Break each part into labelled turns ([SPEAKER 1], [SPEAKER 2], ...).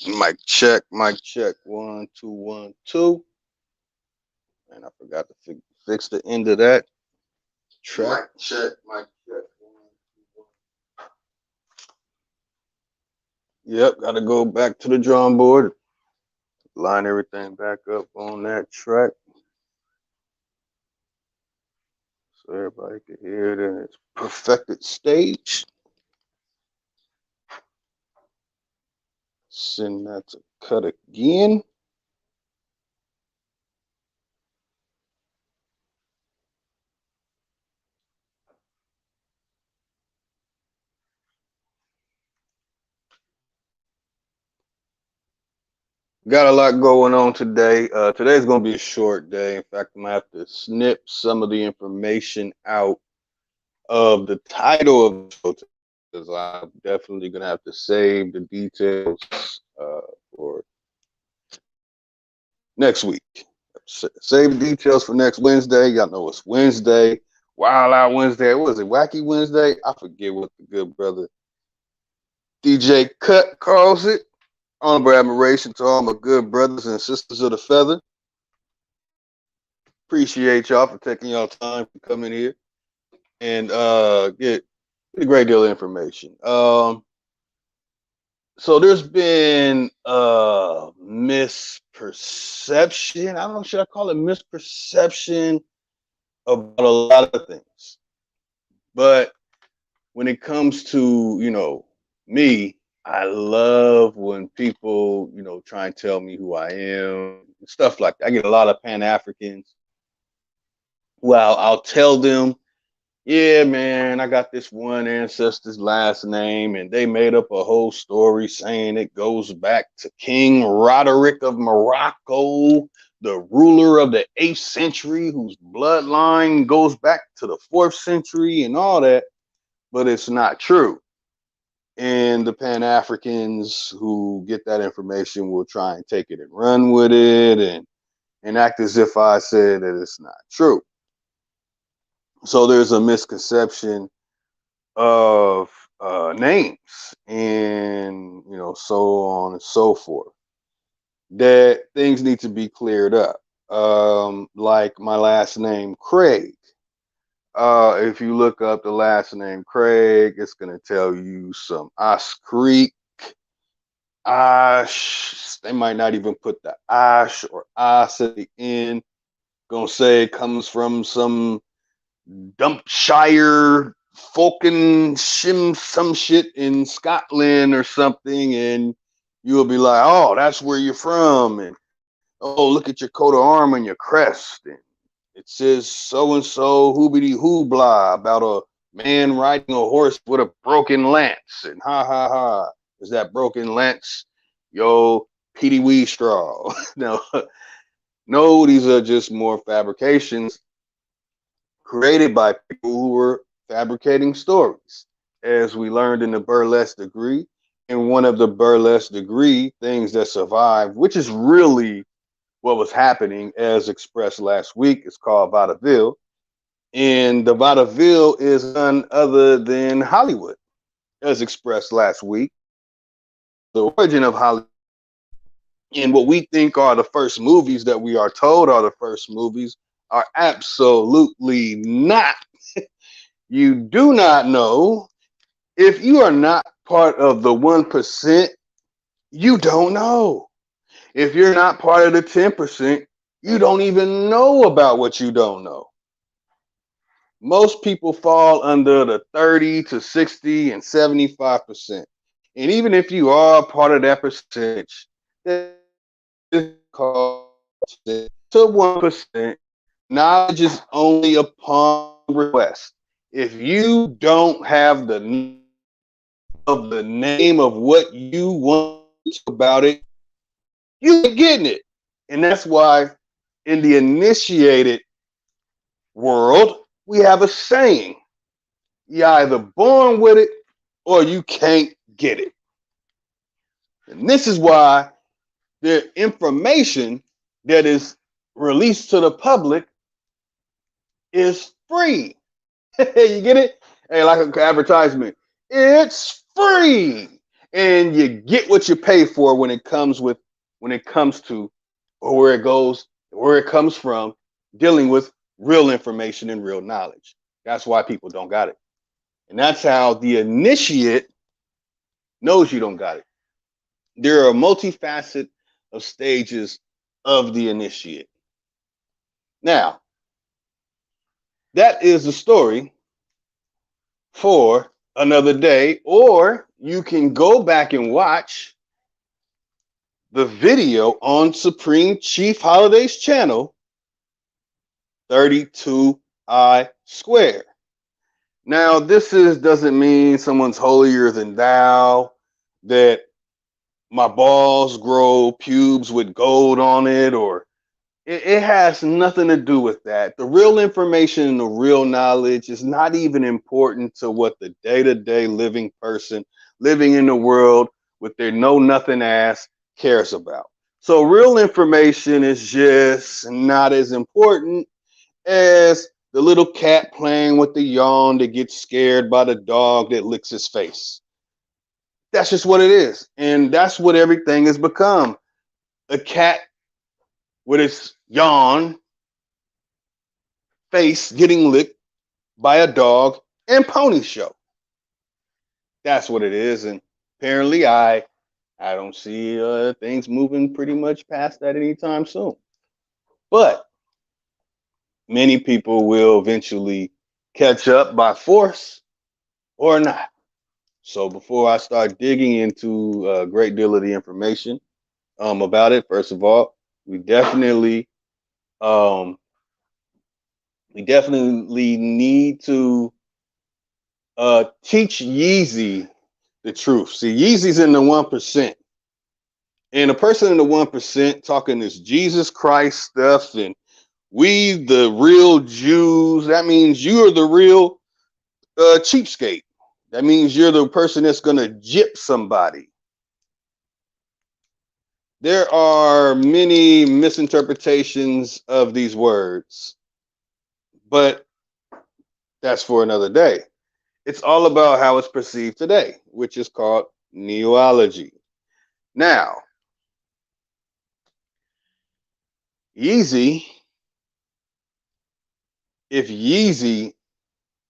[SPEAKER 1] Mic check, mic check. 1, 2, 1, 2. And I forgot to fix the end of that track. Mic check, mic check. 1, 2, 1. Yep, got to go back to the drum board. Line everything back up on that track, so everybody can hear it in its perfected stage. Send that to cut again. Got a lot going on today. Today's going to be a short day. In fact, I'm going to have to snip some of the information out of the title of the show because I'm definitely going to have to save the details for next week. Save the details for next Wednesday. Y'all know it's Wednesday. Wild Out Wednesday. What was it? Wacky Wednesday? I forget what the good brother DJ Cut calls it. Honorable admiration to all my good brothers and sisters of the feather. Appreciate y'all for taking y'all time to come in here and get a great deal of information. So there's been misperception. I don't know, should I call it misperception about a lot of things. But when it comes to, me, I love when people, try and tell me who I am, stuff like that. I get a lot of Pan-Africans. Well, I'll tell them, yeah, man, I got this one ancestor's last name, and they made up a whole story saying it goes back to King Roderick of Morocco, the ruler of the 8th century, whose bloodline goes back to the 4th century and all that, but it's not true. And the Pan-Africans who get that information will try and take it and run with it and act as if I said that it's not true. So there's a misconception of names and, so on and so forth, that things need to be cleared up. Like my last name, Craig. If you look up the last name Craig, it's going to tell you some Ash Creek, Ash. They might not even put the Ash or Ash at the end. Gonna say it comes from some Dumpshire, Falcon, some shit in Scotland or something, and you'll be like, oh, that's where you're from, and oh, look at your coat of arms and your crest, and it says so-and-so hoobity-hooblah about a man riding a horse with a broken lance. And ha. Is that broken lance? Yo, Petey Wee Straw. No, these are just more fabrications created by people who were fabricating stories. As we learned in the burlesque degree, in one of the burlesque degree things that survived, which is really what was happening as expressed last week, is called vaudeville. And the vaudeville is none other than Hollywood, as expressed last week. The origin of Hollywood and what we think are the first movies that we are told are the first movies are absolutely not. You do not know. If you are not part of the 1%, you don't know. If you're not part of the 10%, you don't even know about what you don't know. Most people fall under the 30 to 60 and 75%. And even if you are part of that percentage, it's called to 1%. Knowledge is only upon request. If you don't have the name of what you want about it, you ain't getting it. And that's why in the initiated world, we have a saying. You're either born with it or you can't get it. And this is why the information that is released to the public is free. You get it? Hey, like an advertisement. It's free. And you get what you pay for when it comes to, or where it goes, where it comes from, dealing with real information and real knowledge. That's why people don't got it. And that's how the initiate knows you don't got it. There are multifaceted of stages of the initiate. Now, that is the story for another day, or you can go back and watch the video on Supreme Chief Holiday's channel, 32I Square. Now, this doesn't mean someone's holier than thou, that my balls grow pubes with gold on it, or it has nothing to do with that. The real information and the real knowledge is not even important to what the day-to-day living person living in the world with their know-nothing ass cares about. So real information is just not as important as the little cat playing with the yawn that gets scared by the dog that licks his face. That's just what it is. And that's what everything has become. A cat with its yawn face getting licked by a dog and pony show. That's what it is. And apparently I don't see things moving pretty much past that anytime soon. But many people will eventually catch up by force or not. So before I start digging into a great deal of the information about it, first of all, we definitely need to teach Yeezy the truth. See, Yeezy's in the 1%. And a person in the 1% talking this Jesus Christ stuff and we the real Jews, that means you're the real cheapskate. That means you're the person that's going to gyp somebody. There are many misinterpretations of these words, but that's for another day. It's all about how it's perceived today, which is called neology. Now, if Yeezy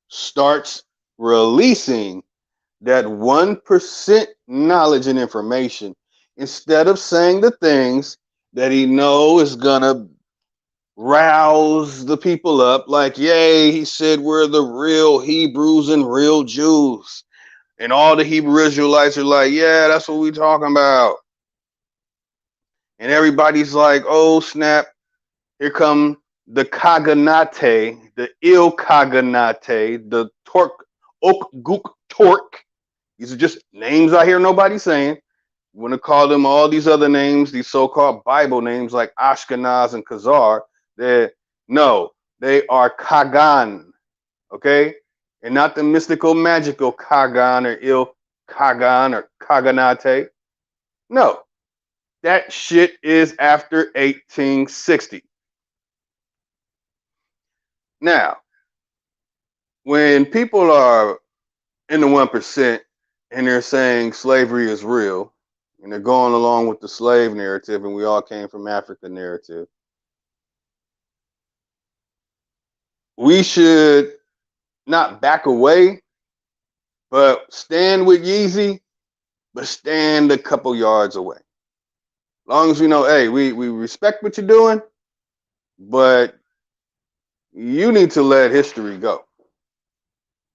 [SPEAKER 1] starts releasing that 1% knowledge and information, instead of saying the things that he know is gonna rouse the people up, like, yay, he said we're the real Hebrews and real Jews. And all the Hebrew Israelites are like, yeah, that's what we talking about. And everybody's like, oh, snap, here come the Kaganate, the Il Kaganate, the Torque, Ok Gook Torque. These are just names I hear nobody saying. You want to call them all these other names, these so-called Bible names like Ashkenaz and Khazar. No, they are Kagan, okay? And not the mystical, magical Kagan or Il Kagan or Kaganate. No, that shit is after 1860. Now, when people are in the 1% and they're saying slavery is real, and they're going along with the slave narrative, and we all came from Africa narrative, we should not back away, but stand with Yeezy, but stand a couple yards away. As long as we know, hey, we respect what you're doing, but you need to let history go.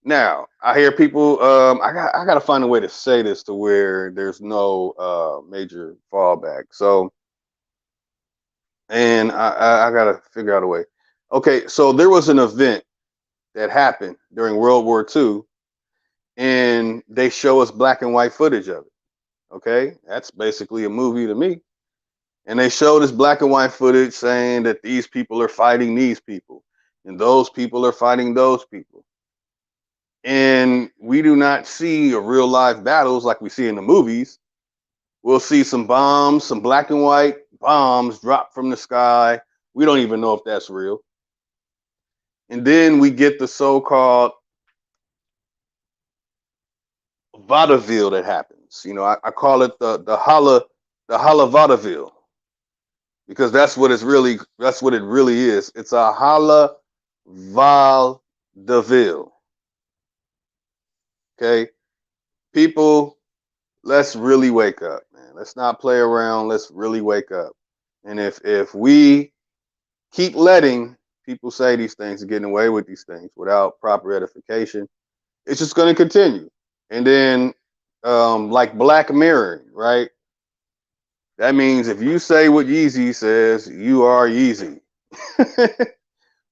[SPEAKER 1] Now, I hear people, I got to find a way to say this to where there's no major fallback. So, and I got to figure out a way. Okay, so there was an event that happened during World War II, and they show us black and white footage of it. Okay, that's basically a movie to me. And they showed us black and white footage saying that these people are fighting these people, and those people are fighting those people. And we do not see a real live battles like we see in the movies. We'll see some bombs, some black and white bombs drop from the sky. We don't even know if that's real. And then we get the so-called vaudeville that happens. Orleans. You know, I call it the holla vaudeville, because that's what it really is. It's a holla vaudeville. Okay, people, let's really wake up, man. Let's not play around. Let's really wake up. And if we keep letting people say these things and getting away with these things without proper edification, it's just going to continue. And then, like Black Mirror, right? That means if you say what Yeezy says, you are Yeezy.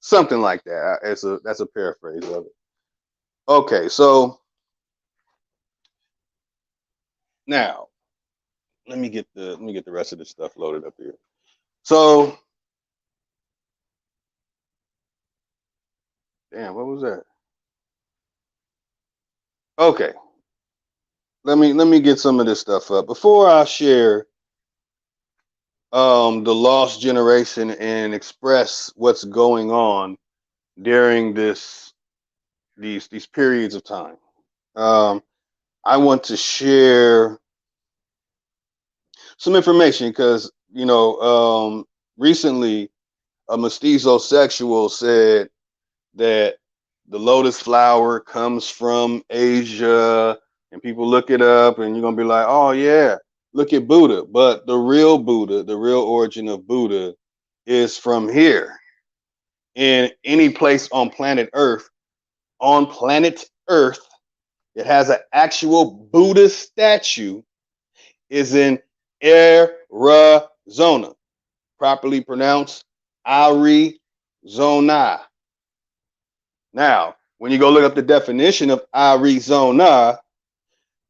[SPEAKER 1] Something like that. That's a paraphrase of it. Okay, so now let me get the rest of this stuff loaded up here. So, damn, what was that? Okay, let me get some of this stuff up before I share the lost generation and express what's going on during these periods of time. Um, I want to share some information because recently a mestizo sexual said that the lotus flower comes from Asia, and people look it up, and you're gonna be like, oh yeah, look at Buddha. But the real Buddha, the real origin of Buddha, is from here. In any place on planet Earth, it has an actual Buddha statue, is in Arizona, properly pronounced Arizona. Now, when you go look up the definition of Arizona,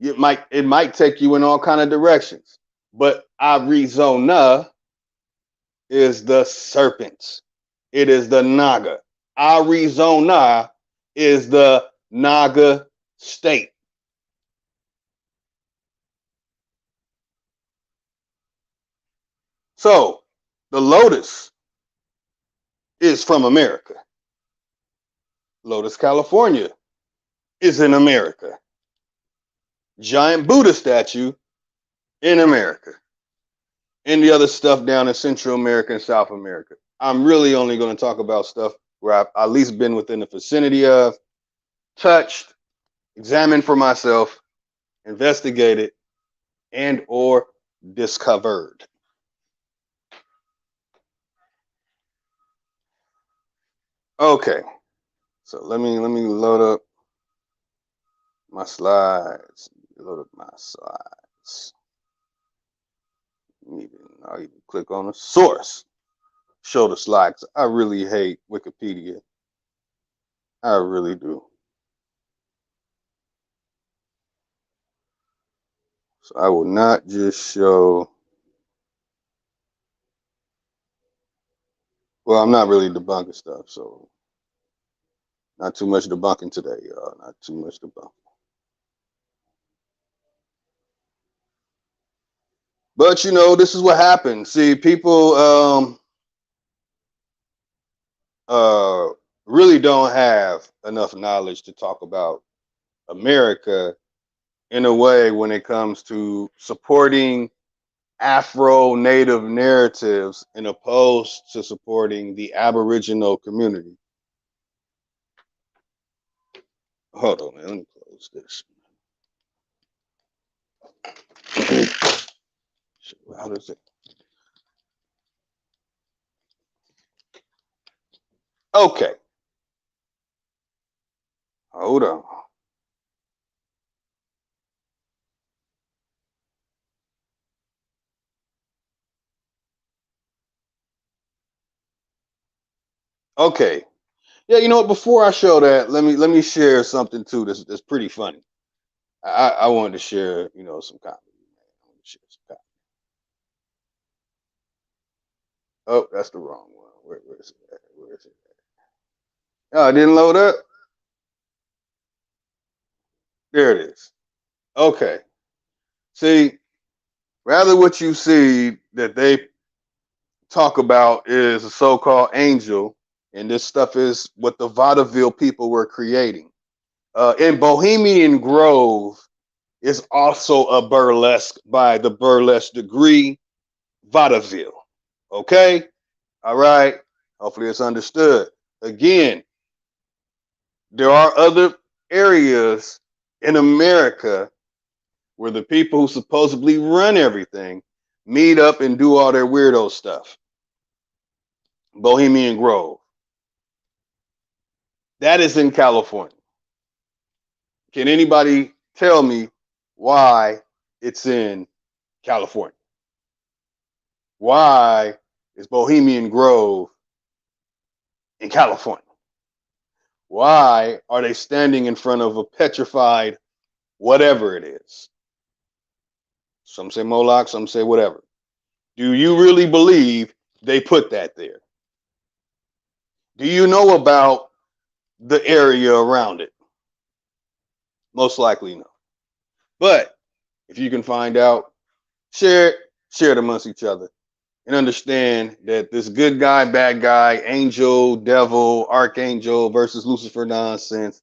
[SPEAKER 1] it might take you in all kind of directions. But Arizona is the serpent. It is the Naga. Arizona is the Naga state. So the lotus is from America. Lotus, California is in America. Giant Buddha statue in America. And the other stuff down in Central America and South America. I'm really only going to talk about stuff where I've at least been within the vicinity of, touched, examined for myself, investigated, and or discovered. Okay, so let me load up my slides. Load up my slides. I'll even click on the source. Show the slides. I really hate Wikipedia. I really do. So I will not just show. Well, I'm not really debunking stuff, so not too much debunking today, y'all. Not too much debunking. But this is what happens. See, people uh, really don't have enough knowledge to talk about America in a way when it comes to supporting Afro-Native narratives and opposed to supporting the Aboriginal community. Hold on, man. Let me close this. How does it? Okay. Hold on. Okay. Yeah, before I show that, let me share something too that's pretty funny. I wanted to share, some comedy. I want to share some comedy. Oh, that's the wrong one. Where is it at? Where is it at? Oh, it didn't load up. There it is. Okay. See, rather what you see that they talk about is a so-called angel, and this stuff is what the vaudeville people were creating. In Bohemian Grove, is also a burlesque by the burlesque degree vaudeville. Okay? All right? Hopefully it's understood. Again, there are other areas in America where the people who supposedly run everything meet up and do all their weirdo stuff. Bohemian Grove. That is in California. Can anybody tell me why it's in California? Why is Bohemian Grove in California? Why are they standing in front of a petrified whatever it is? Some say Moloch, some say whatever. Do you really believe they put that there? Do you know about the area around it? Most likely no. But if you can find out, share it amongst each other and understand that this good guy, bad guy, angel, devil, archangel versus Lucifer nonsense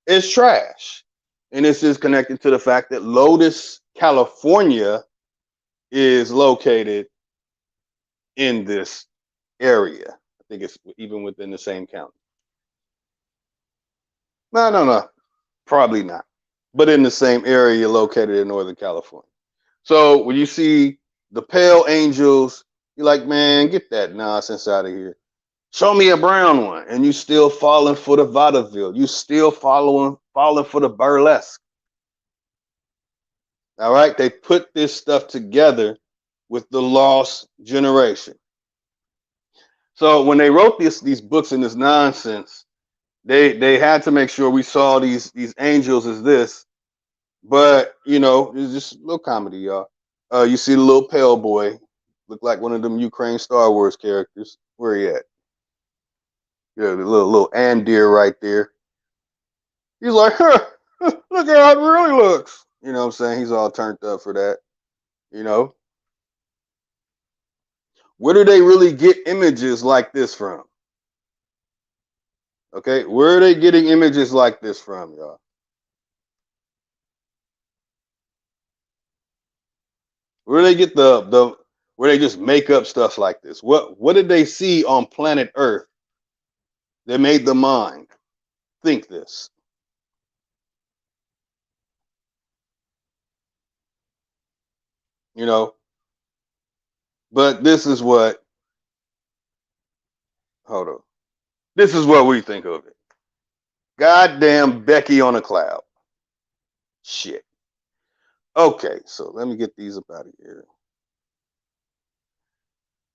[SPEAKER 1] is trash. And this is connected to the fact that Lotus, California is located in this area. I think it's even within the same county. No. Probably not. But in the same area located in Northern California. So when you see the pale angels, you're like, man, get that nonsense out of here. Show me a brown one. And you still falling for the vaudeville. You still falling for the burlesque. All right. They put this stuff together with the lost generation. So when they wrote these books and this nonsense, they had to make sure we saw these angels as this. But you know, it's just a little comedy, y'all. You see the little pale boy, look like one of them Ukraine Star Wars characters. Where he at? Yeah, the little Andir right there. He's like, huh, look at how it really looks. You know what I'm saying? He's all turned up for that. You know, where do they really get images like this from? Okay, where are they getting images like this from, y'all? Where do they get the where they just make up stuff like this? What did they see on planet Earth that made the mind think this? You know, but this is what, hold on. This is what we think of it. Goddamn Becky on a cloud. Shit. Okay, so let me get these up out of here.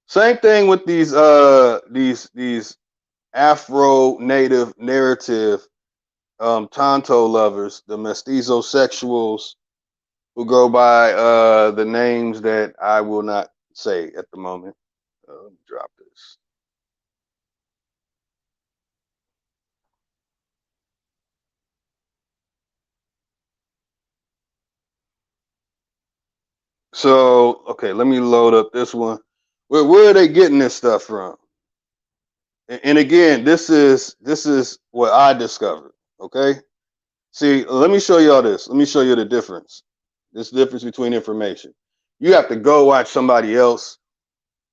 [SPEAKER 1] Same thing with these Afro native narrative Tonto lovers, the mestizosexuals who go by the names that I will not say at the moment. Let me drop this. So, okay, let me load up this one. Where are they getting this stuff from? And again, this is what I discovered. Okay, see, let me show you all this. Let me show you the difference. This difference between information. You have to go watch somebody else,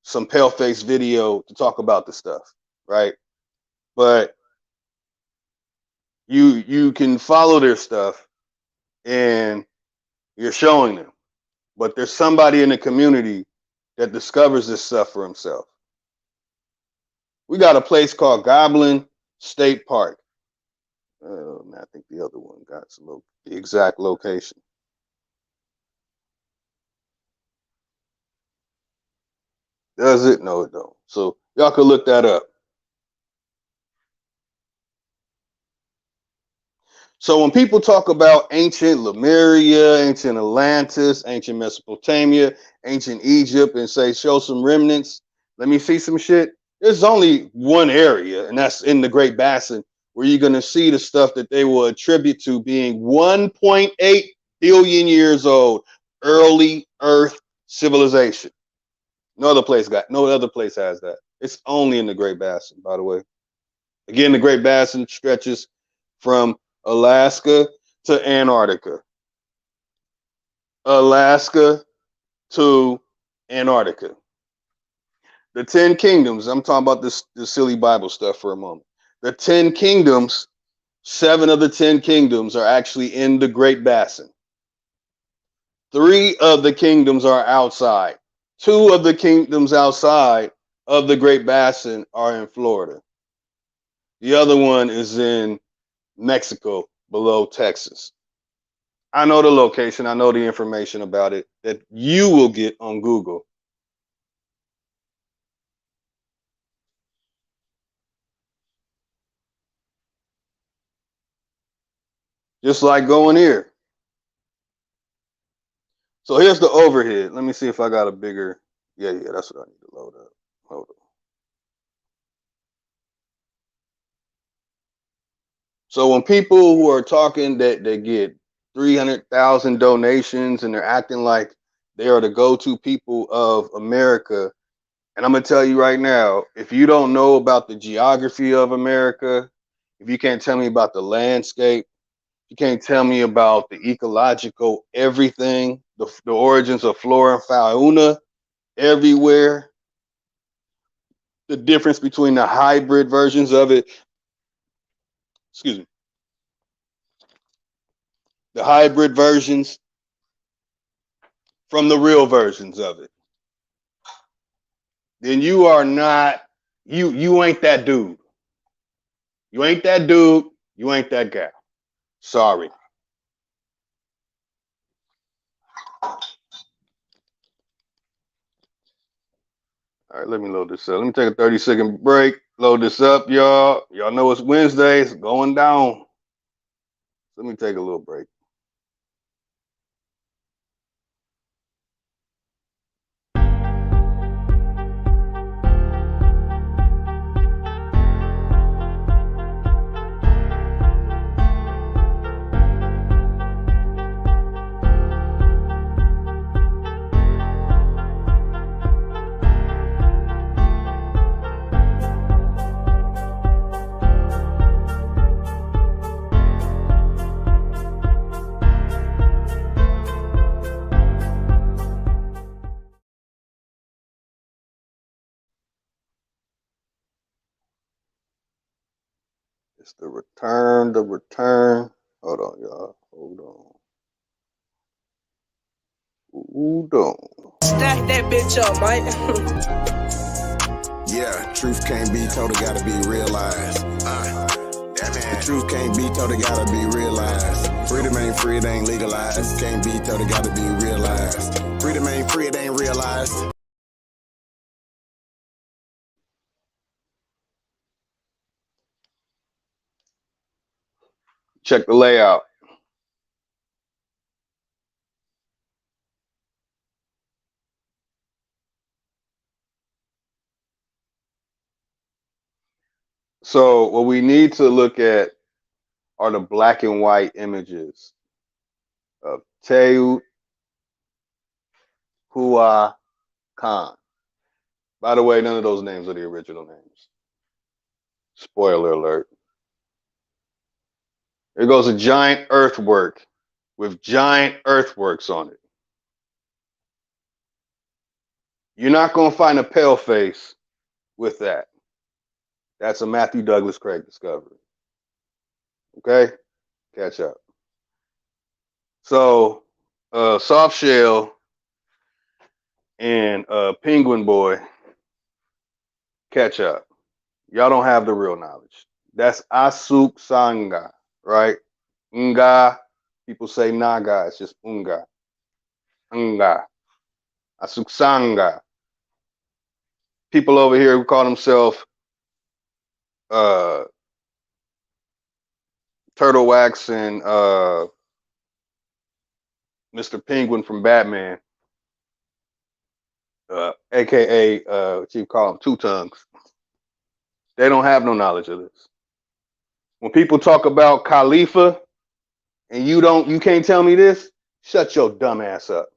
[SPEAKER 1] some pale face video to talk about the stuff, right? But you can follow their stuff and you're showing them. But there's somebody in the community that discovers this stuff for himself. We got a place called Goblin State Park. I think the other one got the exact location. Does it? No, it don't. So y'all can look that up. So when people talk about ancient Lemuria, ancient Atlantis, ancient Mesopotamia, ancient Egypt, and say show some remnants, let me see some shit. There's only one area, and that's in the Great Basin, where you're gonna see the stuff that they will attribute to being 1.8 billion years old, early Earth civilization. No other place has that. It's only in the Great Basin, by the way. Again, the Great Basin stretches from Alaska to Antarctica. Alaska to Antarctica. The 10 kingdoms, I'm talking about this silly Bible stuff for a moment. The 10 kingdoms, 7 of the 10 kingdoms are actually in the Great Basin. 3 of the kingdoms are outside. 2 of the kingdoms outside of the Great Basin are in Florida. The other one is in Mexico, below Texas. I know the location. I know the information about it that you will get on Google. Just like going here. So here's the overhead. Let me see if I got a bigger. Yeah, that's what I need to load up. Hold on. So when people who are talking that they get 300,000 donations and they're acting like they are the go-to people of America, and I'm gonna tell you right now, if you don't know about the geography of America, if you can't tell me about the landscape, you can't tell me about the ecological everything, the origins of flora and fauna everywhere, the difference between the hybrid versions of it, excuse me, the hybrid versions from the real versions of it, then you are not, you ain't that dude. You ain't that dude. You ain't that guy. Sorry. All right, let me load this up. Let me take a 30-second break. Load this up, y'all. Y'all know it's Wednesday. It's going down. Let me take a little break. It's the return. Hold on, y'all. Hold on.
[SPEAKER 2] Stack that bitch up, Mike.
[SPEAKER 3] Yeah, truth can't be told, it gotta be realized. The truth can't be told, it gotta be realized. Freedom ain't free, it ain't legalized. Can't be told, it gotta be realized. Freedom ain't free, it ain't realized.
[SPEAKER 1] Check the layout. So what we need to look at are the black and white images of Teotihuacan. By the way, none of those names are the original names. Spoiler alert. There goes a giant earthwork with giant earthworks on it. You're not going to find a pale face with that. That's a Matthew Douglas Craig discovery. Okay? Catch up. So, Soft Shell and Penguin Boy, catch up. Y'all don't have the real knowledge. That's Asuk Sanga, right? Nga. People say Naga. It's just Unga. Nga. Asuk Sanga. People over here who call themselves Turtle Wax and Mr. Penguin from Batman, aka Chief call him Two Tongues. They don't have no knowledge of this. When people talk about Khalifa and you can't tell me this, shut your dumb ass up.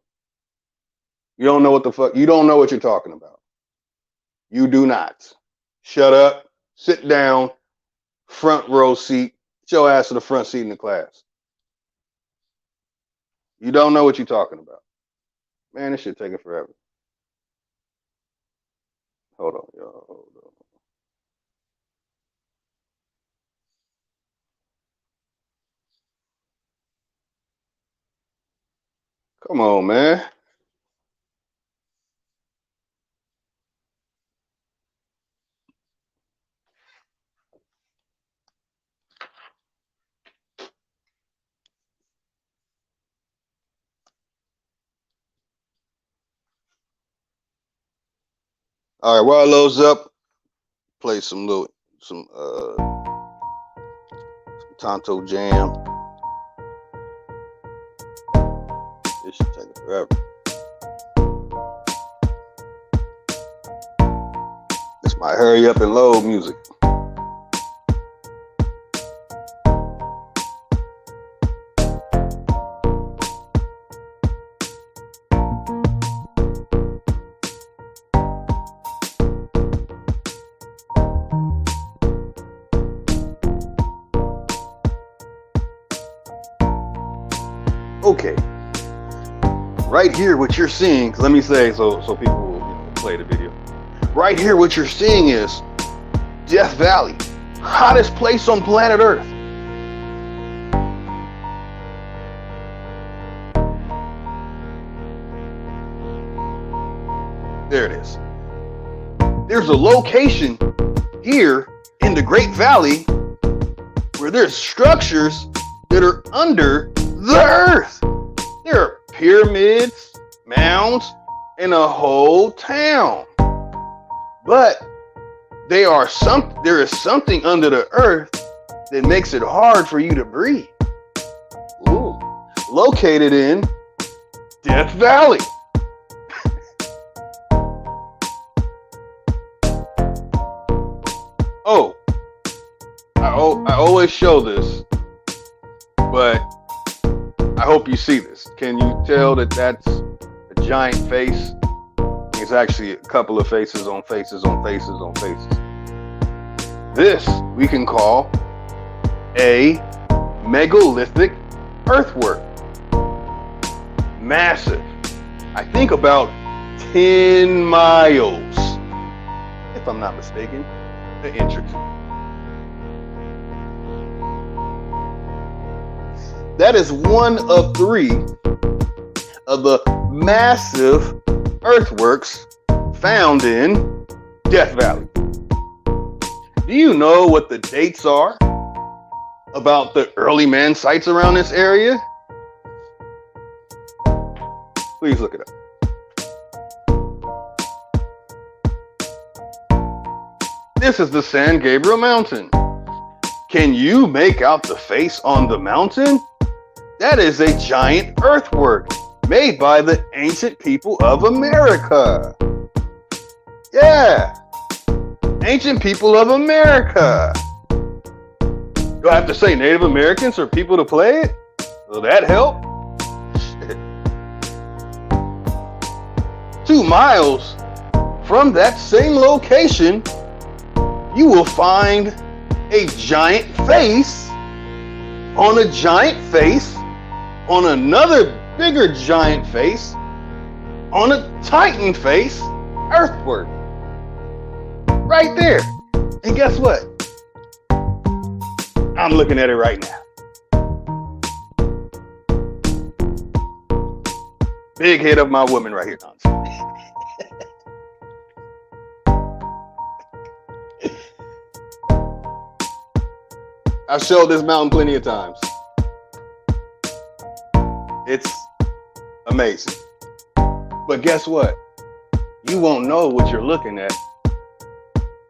[SPEAKER 1] You don't know what the fuck, you don't know what you're talking about. You do not. Shut up, sit down, front row seat, get your ass to the front seat in the class. You don't know what you're talking about. Man, this shit taking forever. Hold on, y'all. Hold on. Come on, man. All right, while it loads up, play some Tonto Jam. This shit taking forever. This might hurry up and load music. Okay, right here, what you're seeing, let me say, so people will play the video. Right here, what you're seeing is Death Valley, hottest place on planet Earth. There it is. There's a location here in the Great Valley where there's structures that are under the earth. There are pyramids, mounds, and a whole town. But there is something under the earth that makes it hard for you to breathe. Ooh. Located in Death Valley. Oh, I always show this, but I hope you see this. Can you tell that that's a giant face? It's actually a couple of faces on faces on faces on faces. This we can call a megalithic earthwork. Massive. I think about 10 miles, if I'm not mistaken, the intricate. That is one of 3 of the massive earthworks found in Death Valley. Do you know what the dates are about the early man sites around this area? Please look it up. This is the San Gabriel Mountain. Can you make out the face on the mountain? That is a giant earthwork made by the ancient people of America. Yeah, ancient people of America. Do I have to say Native Americans for people to play it? Will that help? Shit. 2 miles from that same location, you will find a giant face on a giant face on another bigger giant face on a Titan face earthwork. Right there. And guess what? I'm looking at it right now. Big head of my woman right here. I've showed this mountain plenty of times. It's amazing. But guess what? You won't know what you're looking at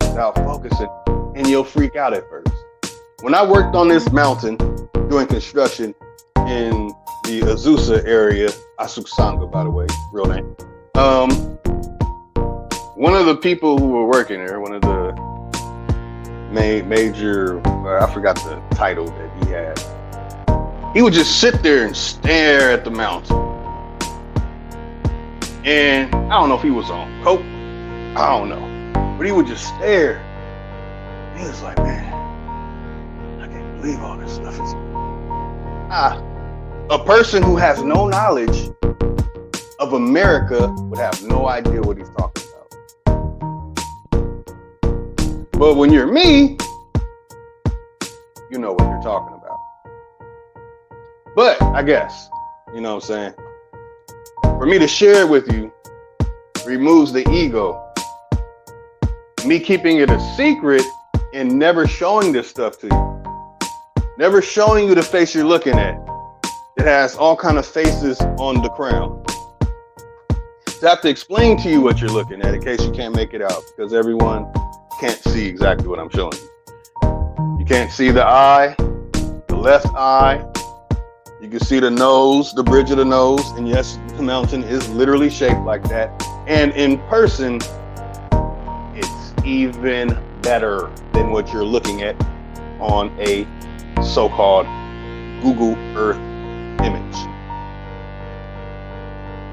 [SPEAKER 1] without focusing, and you'll freak out at first. When I worked on this mountain doing construction in the Azusa area, Asuksanga, by the way, real name. One of the people who were working there, one of the major, I forgot the title that he had. He would just sit there and stare at the mountain. And I don't know if he was on coke. I don't know. But he would just stare. He was like, man, I can't believe all this stuff is. A person who has no knowledge of America would have no idea what he's talking about. But when you're me, you know what you're talking about. But I guess, you know what I'm saying? For me to share it with you removes the ego. Me keeping it a secret and never showing this stuff to you. Never showing you the face you're looking at. It has all kind of faces on the crown. So I have to explain to you what you're looking at in case you can't make it out, because everyone can't see exactly what I'm showing you. You can't see the eye, the left eye. You can see the nose, the bridge of the nose. And yes, the mountain is literally shaped like that. And in person, it's even better than what you're looking at on a so-called Google Earth image.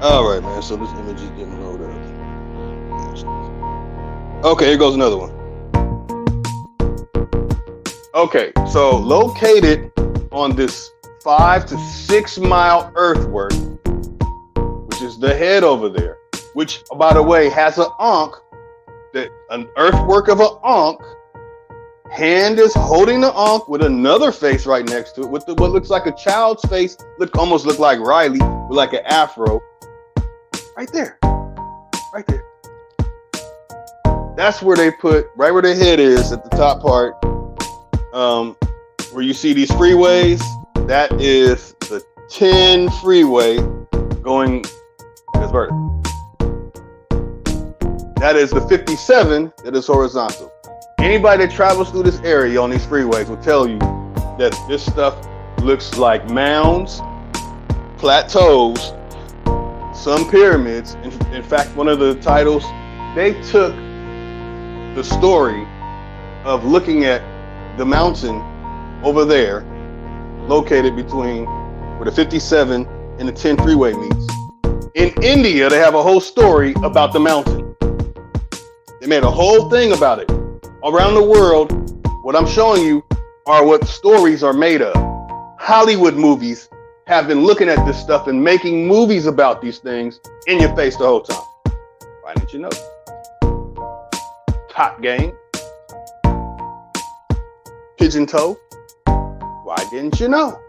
[SPEAKER 1] All right, man. So this image is getting loaded up. Okay, here goes another one. Okay, so located on this 5 to 6 mile earthwork, which is the head over there, which, by the way, has an ankh, an earthwork of an ankh. Hand is holding the ankh with another face right next to it, with what looks like a child's face, almost look like Riley with like an afro. Right there, right there. That's where they put, right where the head is at the top part, where you see these freeways. That is the 10 freeway going as vertical. That is the 57 that is horizontal. Anybody that travels through this area on these freeways will tell you that this stuff looks like mounds, plateaus, some pyramids. In fact, one of the titles, they took the story of looking at the mountain over there, located between where the 57 and the 10 freeway meets. In India, they have a whole story about the mountain. They made a whole thing about it. Around the world, what I'm showing you are what stories are made of. Hollywood movies have been looking at this stuff and making movies about these things in your face the whole time. Why didn't you know? Top Game, Pigeon Toe. Why didn't you know?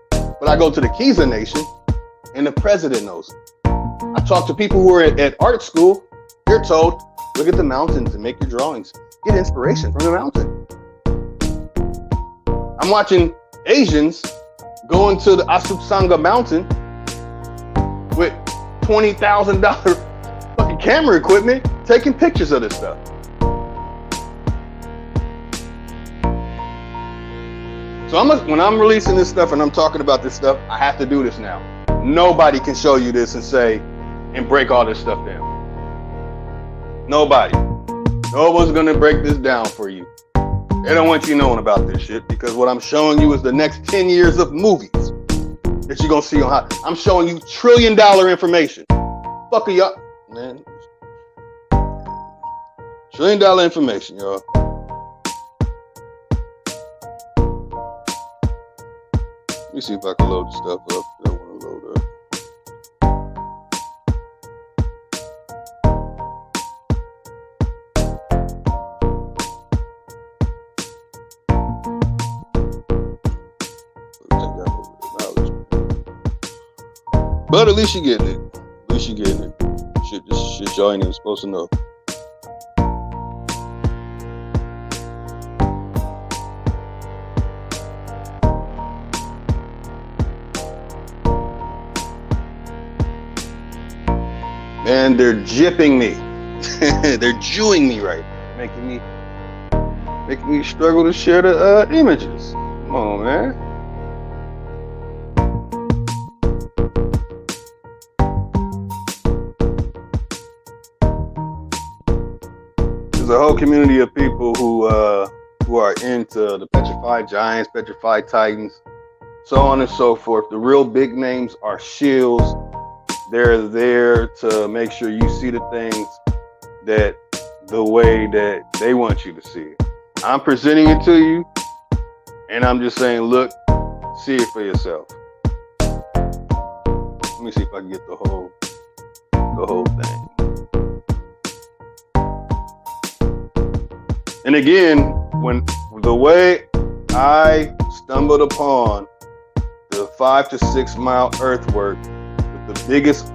[SPEAKER 1] But I go to the Keys Nation and the president knows it. I talk to people who are at art school. They're told, look at the mountains and make your drawings. Get inspiration from the mountain. I'm watching Asians going to the Asupsanga mountain with $20,000 fucking camera equipment, taking pictures of this stuff. So when I'm releasing this stuff and I'm talking about this stuff, I have to do this now. Nobody can show you this and say, and break all this stuff down. Nobody. No one's gonna break this down for you. They don't want you knowing about this shit, because what I'm showing you is the next 10 years of movies that you're gonna see on how. I'm showing you $1 trillion information. Fuck y'all, man. $1 trillion information, y'all. Let me see if I can load the stuff up that I want to load up. But at least you're getting it. At least you're getting it. Shit y'all ain't even supposed to know. Man, they're gypping me. They're Jewing me right now. Making me struggle to share the images. Come on, man. There's a whole community of people who are into the petrified giants, petrified titans, so on and so forth. The real big names are shills. They're there to make sure you see the things that the way that they want you to see it. I'm presenting it to you And I'm just saying, look, see it for yourself. Let me see if I can get the whole thing. And again, when the way I stumbled upon the 5 to 6 mile earthwork, with the biggest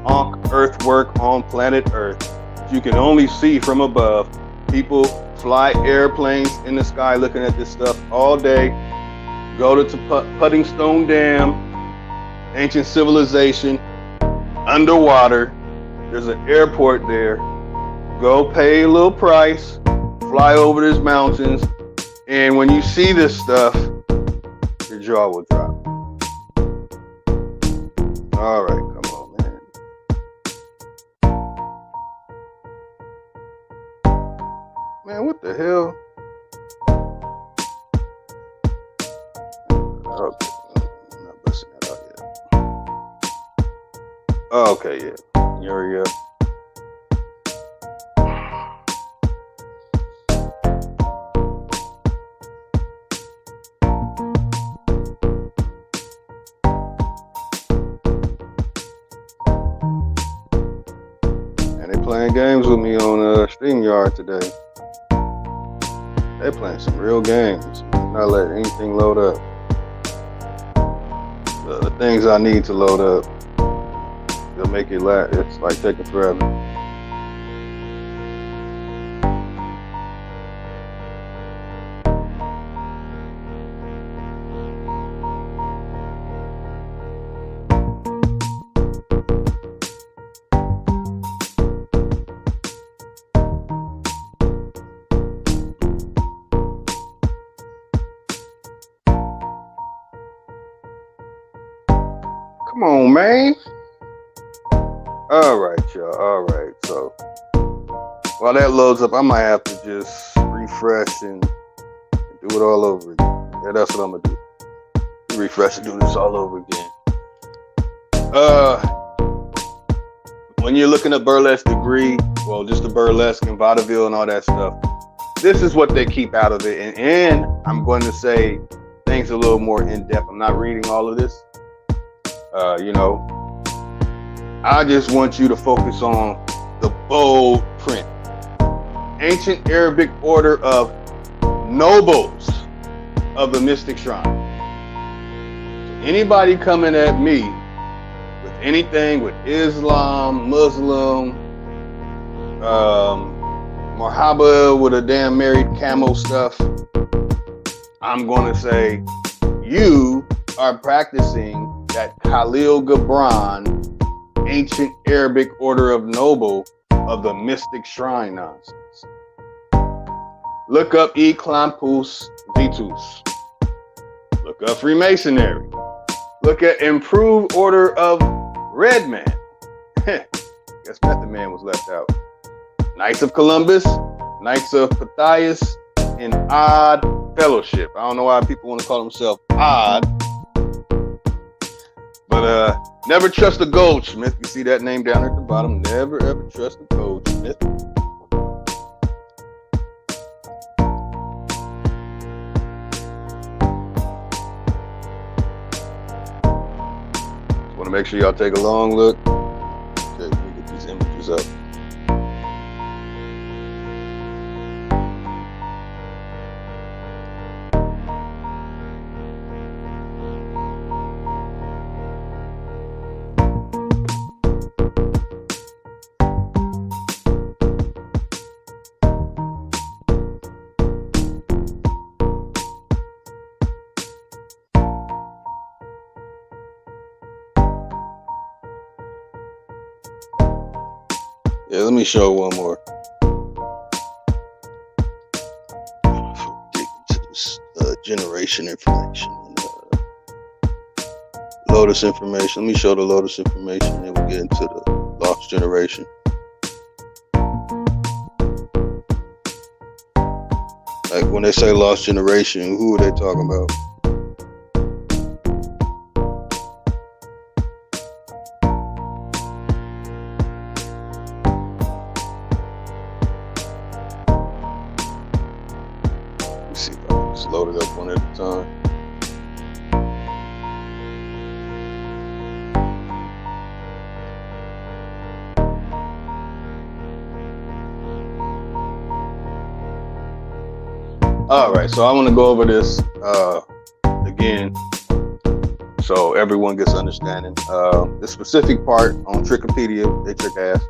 [SPEAKER 1] earthwork on planet Earth, you can only see from above. People fly airplanes in the sky looking at this stuff all day. Go to Putting Stone Dam, ancient civilization, underwater. There's an airport there. Go pay a little price, fly over these mountains, and when you see this stuff, your jaw will drop. All right, come on, man. Man, what the hell? Okay, I'm not busting that out yet. Oh, okay, yeah. Hurry up. Playing games with me on StreamYard today. They're playing some real games. I'm not letting anything load up. The things I need to load up, they'll make it last. It's like taking forever. Come on, man. All right, y'all. All right. So while that loads up, I might have to just refresh and do it all over again. Yeah, that's what I'm gonna do. Refresh and do this all over again. When you're looking at burlesque degree, well, just the burlesque and vaudeville and all that stuff, this is what they keep out of it. And I'm going to say things a little more in depth. I'm not reading all of this. I just want you to focus on the bold print. Ancient Arabic order of nobles of the mystic shrine. So anybody coming at me with anything with Islam, Muslim, Marhaba with a damn married camel stuff, I'm going to say you are practicing that Khalil Gibran ancient Arabic order of noble of the mystic shrine nonsense. Look up E Clampus Vitus. Look up Freemasonry. Look at Improved Order of Red Man. Guess Method Man was left out. Knights of Columbus, Knights of Pythias, and Odd Fellowship. I don't know why people want to call themselves odd. But never trust a goldsmith. You see that name down at the bottom. Never ever trust a goldsmith. Just want to make sure y'all take a long look. Okay, let me get these images up. Yeah, let me show one more. Dig into this generation information. Lotus information. Let me show the Lotus information, and then we'll get into the lost generation. Like when they say lost generation, who are they talking about? Load it up one at a time. All right, so I want to go over this again so everyone gets understanding. The specific part on Trickopedia, they trick ass.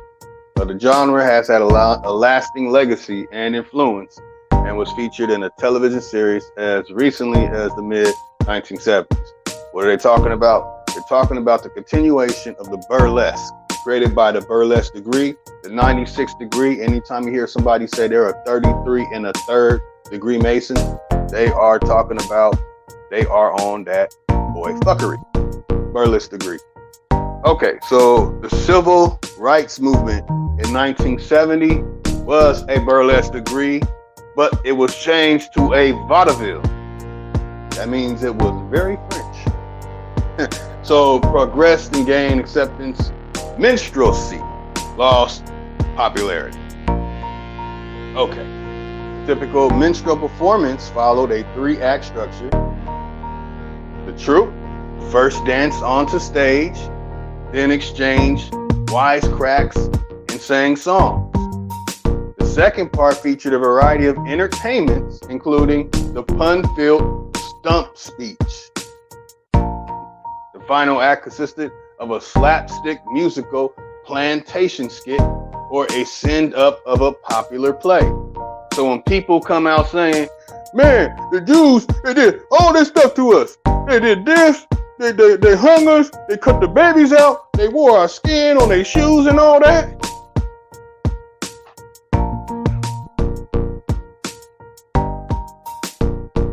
[SPEAKER 1] The genre has had a lasting legacy and influence and was featured in a television series as recently as the mid-1970s. What are they talking about? They're talking about the continuation of the burlesque created by the burlesque degree, the 96 degree. Anytime you hear somebody say they're a 33 and a third degree Mason, they are talking about they are on that boy fuckery, burlesque degree. Okay, so the civil rights movement in 1970 was a burlesque degree, but it was changed to a vaudeville. That means it was very French. So progressed and gained acceptance. Minstrelsy lost popularity. Okay. Typical minstrel performance followed a 3-act structure. The troupe first danced onto stage, then exchanged wisecracks and sang songs. The second part featured a variety of entertainments, including the pun-filled stump speech. The final act consisted of a slapstick musical plantation skit or a send-up of a popular play. So when people come out saying, man, the Jews, they did all this stuff to us. They did this, they hung us, they cut the babies out, they wore our skin on their shoes and all that.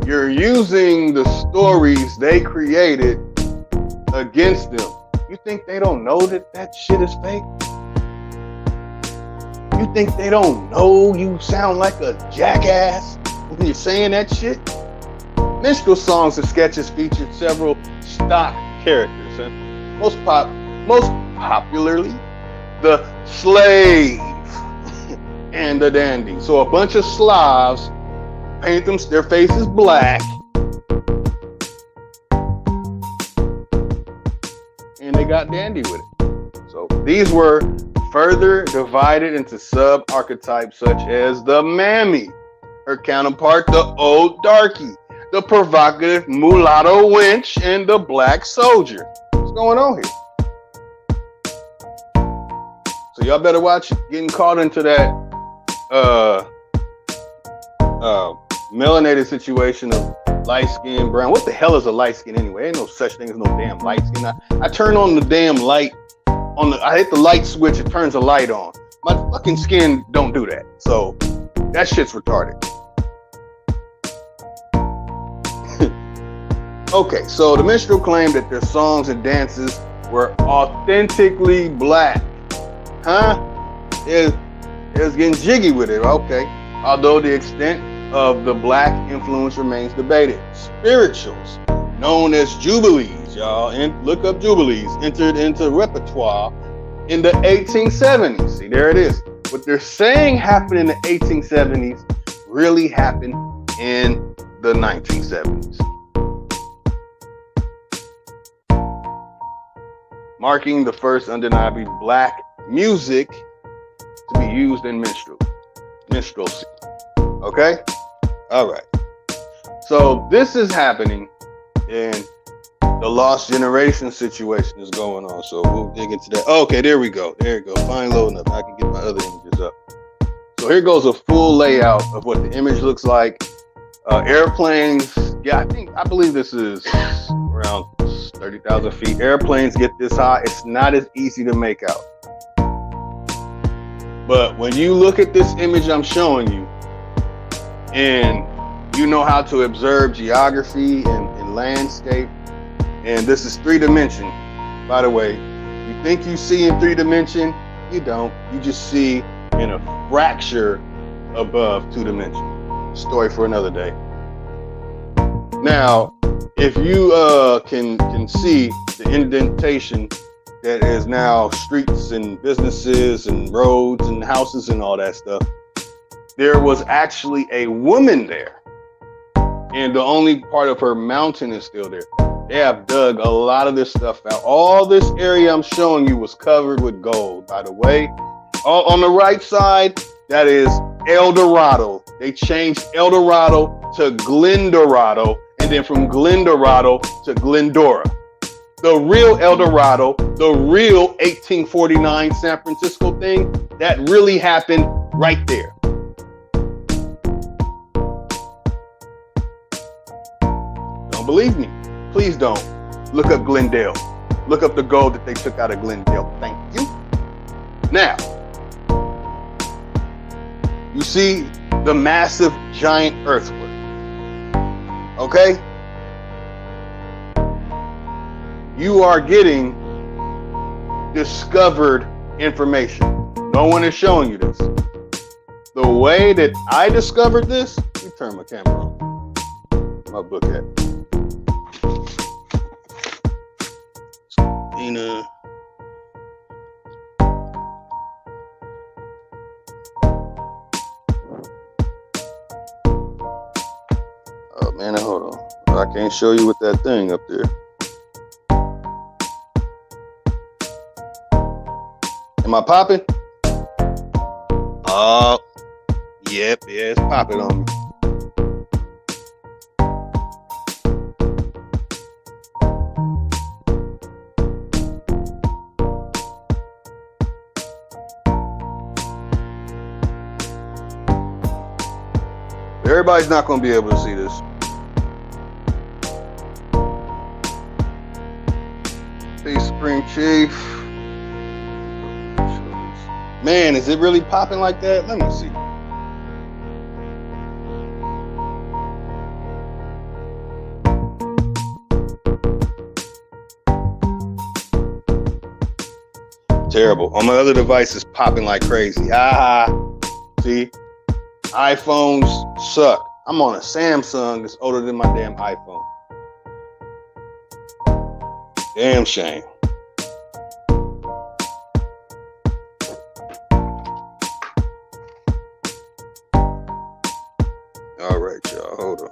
[SPEAKER 1] You're using the stories they created against them. You think they don't know that that shit is fake? You think they don't know you sound like a jackass when you're saying that shit? Minstrel songs and sketches featured several stock characters, and most popularly, the slave and the dandy. So a bunch of Slavs paint their faces black, and they got dandy with it. So these were further divided into sub-archetypes such as the mammy, her counterpart, the old darky, the provocative mulatto wench, and the black soldier. What's going on here? So y'all better watch it. Getting caught into that melanated situation of light skin, brown. What the hell is a light skin anyway? Ain't no such thing as no damn light skin. I turn on the damn light. I hit the light switch, it turns a light on. My fucking skin don't do that. So that shit's retarded. Okay, so the minstrel claimed that their songs and dances were authentically black. Huh? It was getting jiggy with it, okay. Although the extent of the black influence remains debated. Spirituals, known as jubilees, y'all, and look up jubilees, entered into repertoire in the 1870s. See, there it is. What they're saying happened in the 1870s really happened in the 1970s. Marking the first undeniably black music to be used in minstrelsy. Okay? All right. So this is happening, and the lost generation situation is going on. So we'll dig into that. Okay, there we go. There you go. Fine, loading up. I can get my other images up. So here goes a full layout of what the image looks like. Airplanes. Yeah, I believe this is around 30,000 feet. Airplanes get this high. It's not as easy to make out. But when you look at this image I'm showing you, and you know how to observe geography and landscape, and this is 3-dimension, by the way. You think you see in 3-dimension, you don't. You just see in a fracture above 2-dimension. Story for another day. Now, if you can see the indentation that is now streets and businesses and roads and houses and all that stuff, there was actually a woman there, and the only part of her mountain is still there. They have dug a lot of this stuff out. All this area I'm showing you was covered with gold, by the way. On the right side, that is El Dorado. They changed El Dorado to Glendorado, and then from Glendorado to Glendora. The real El Dorado, the real 1849 San Francisco thing, that really happened right there. Don't believe me? Please don't. Look up Glendale. Look up the gold that they took out of Glendale. Thank you. Now, you see the massive giant earthquake. Okay? You are getting discovered information. No one is showing you this. The way that I discovered this, let me turn my camera on. My book at. Tina. Oh man, hold on. I can't show you with that thing up there. Am I popping? Oh, yep, yeah, it's popping on me. Everybody's not going to be able to see this. Peace, Supreme Chief. Man, is it really popping like that? Let me see. Terrible. On my other device, it's popping like crazy. See? iPhones suck. I'm on a Samsung that's older than my damn iPhone. Damn shame. All right, y'all, hold on.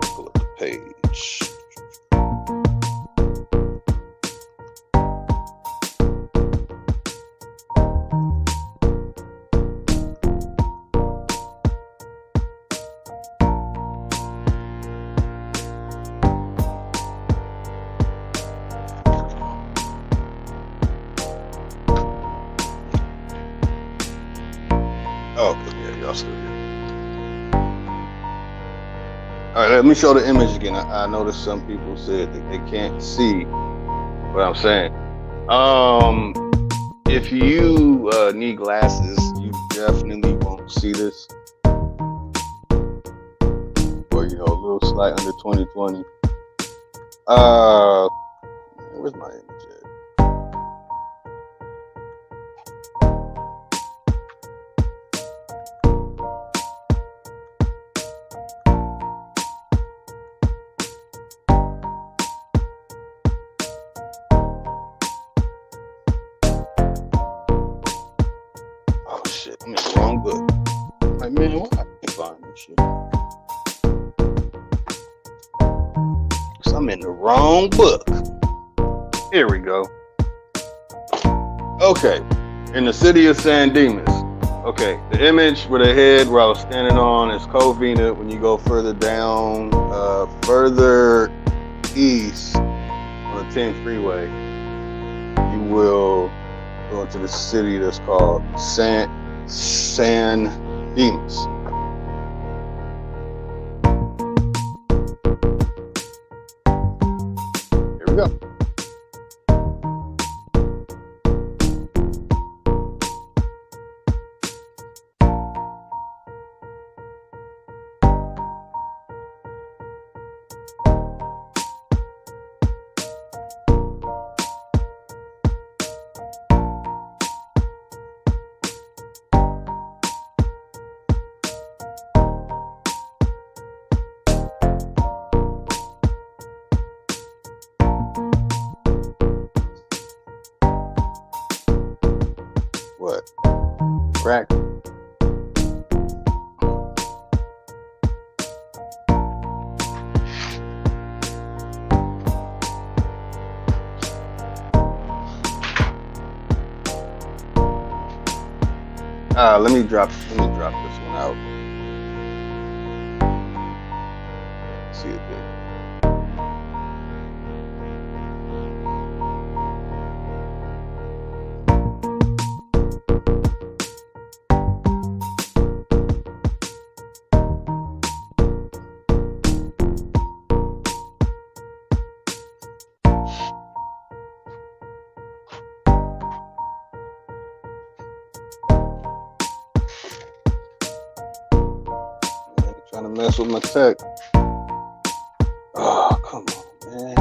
[SPEAKER 1] Pull up the page. All right, let me show the image again. I noticed some people said that they can't see what I'm saying. If you need glasses, you definitely won't see this. Or, you know, a little slight under 2020. Where's my image at? I'm in the wrong book. Like, man, why I can't find this shit? Because I'm in the wrong book. Here we go. Okay. In the city of San Dimas. Okay. The image with the head where I was standing on is Covina. When you go further down, further east on the 10 freeway, you will go into the city that's called San Dimas. Here we go. What? Crack. Let me drop this one out. See it there. Trying to mess with my tech. Oh, come on, man.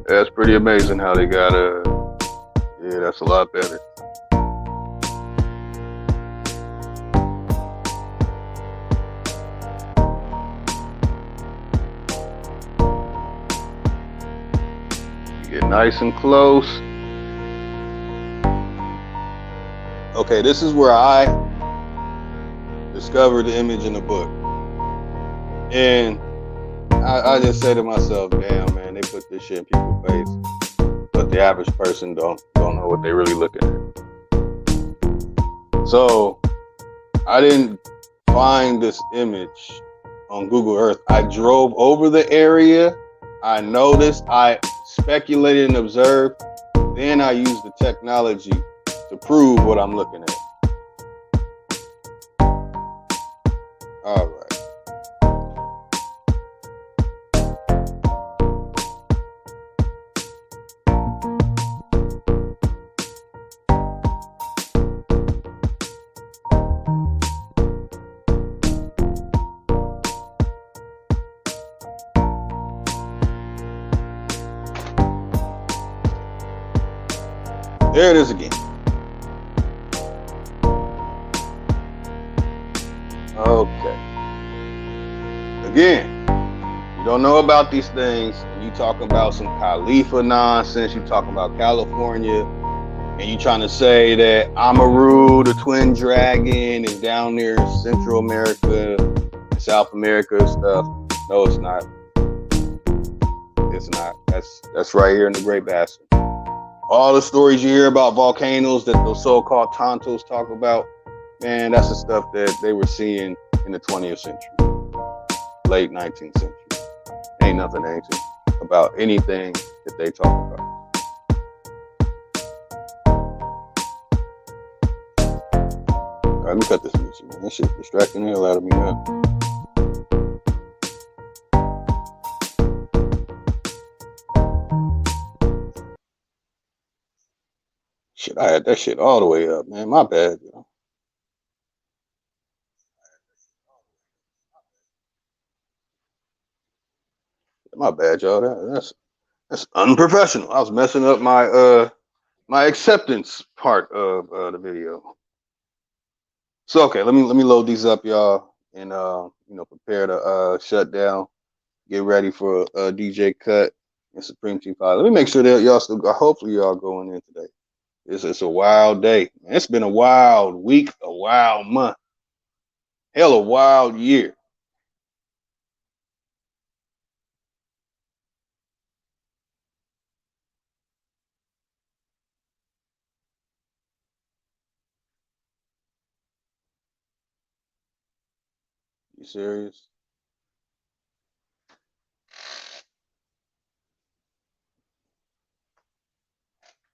[SPEAKER 1] That's pretty amazing how they got yeah, that's a lot better. Get nice and close. Okay, this is where I discovered the image in the book. And I just say to myself, damn, man, they put this shit in people's face. But the average person don't know what they're really looking at. So I didn't find this image on Google Earth. I drove over the area. I noticed, I speculated and observed. Then I used the technology to prove what I'm looking at. All right. There it is again. Okay. Again, you don't know about these things, and you talking about some Khalifa nonsense, you talking about California, and you trying to say that Amaru, the twin dragon, is down there in Central America, South America and stuff. No, it's not. It's not. That's right here in the Great Basin. All the stories you hear about volcanoes that those so-called tontos talk about, man, that's the stuff that they were seeing in the 20th century, late 19th century. Ain't nothing ancient about anything that they talk about. All right, let me cut this music, man. That shit's distracting the hell out of me now. Shit, I had that shit all the way up, man. My bad, yo. My bad, y'all. That's unprofessional. I was messing up my acceptance part of the video. So okay, let me load these up, y'all, and prepare to shut down. Get ready for a DJ cut and Supreme Team 5. Let me make sure that y'all still go. Hopefully y'all going in today. It's a wild day. It's been a wild week, a wild month, hell, a wild year. You serious?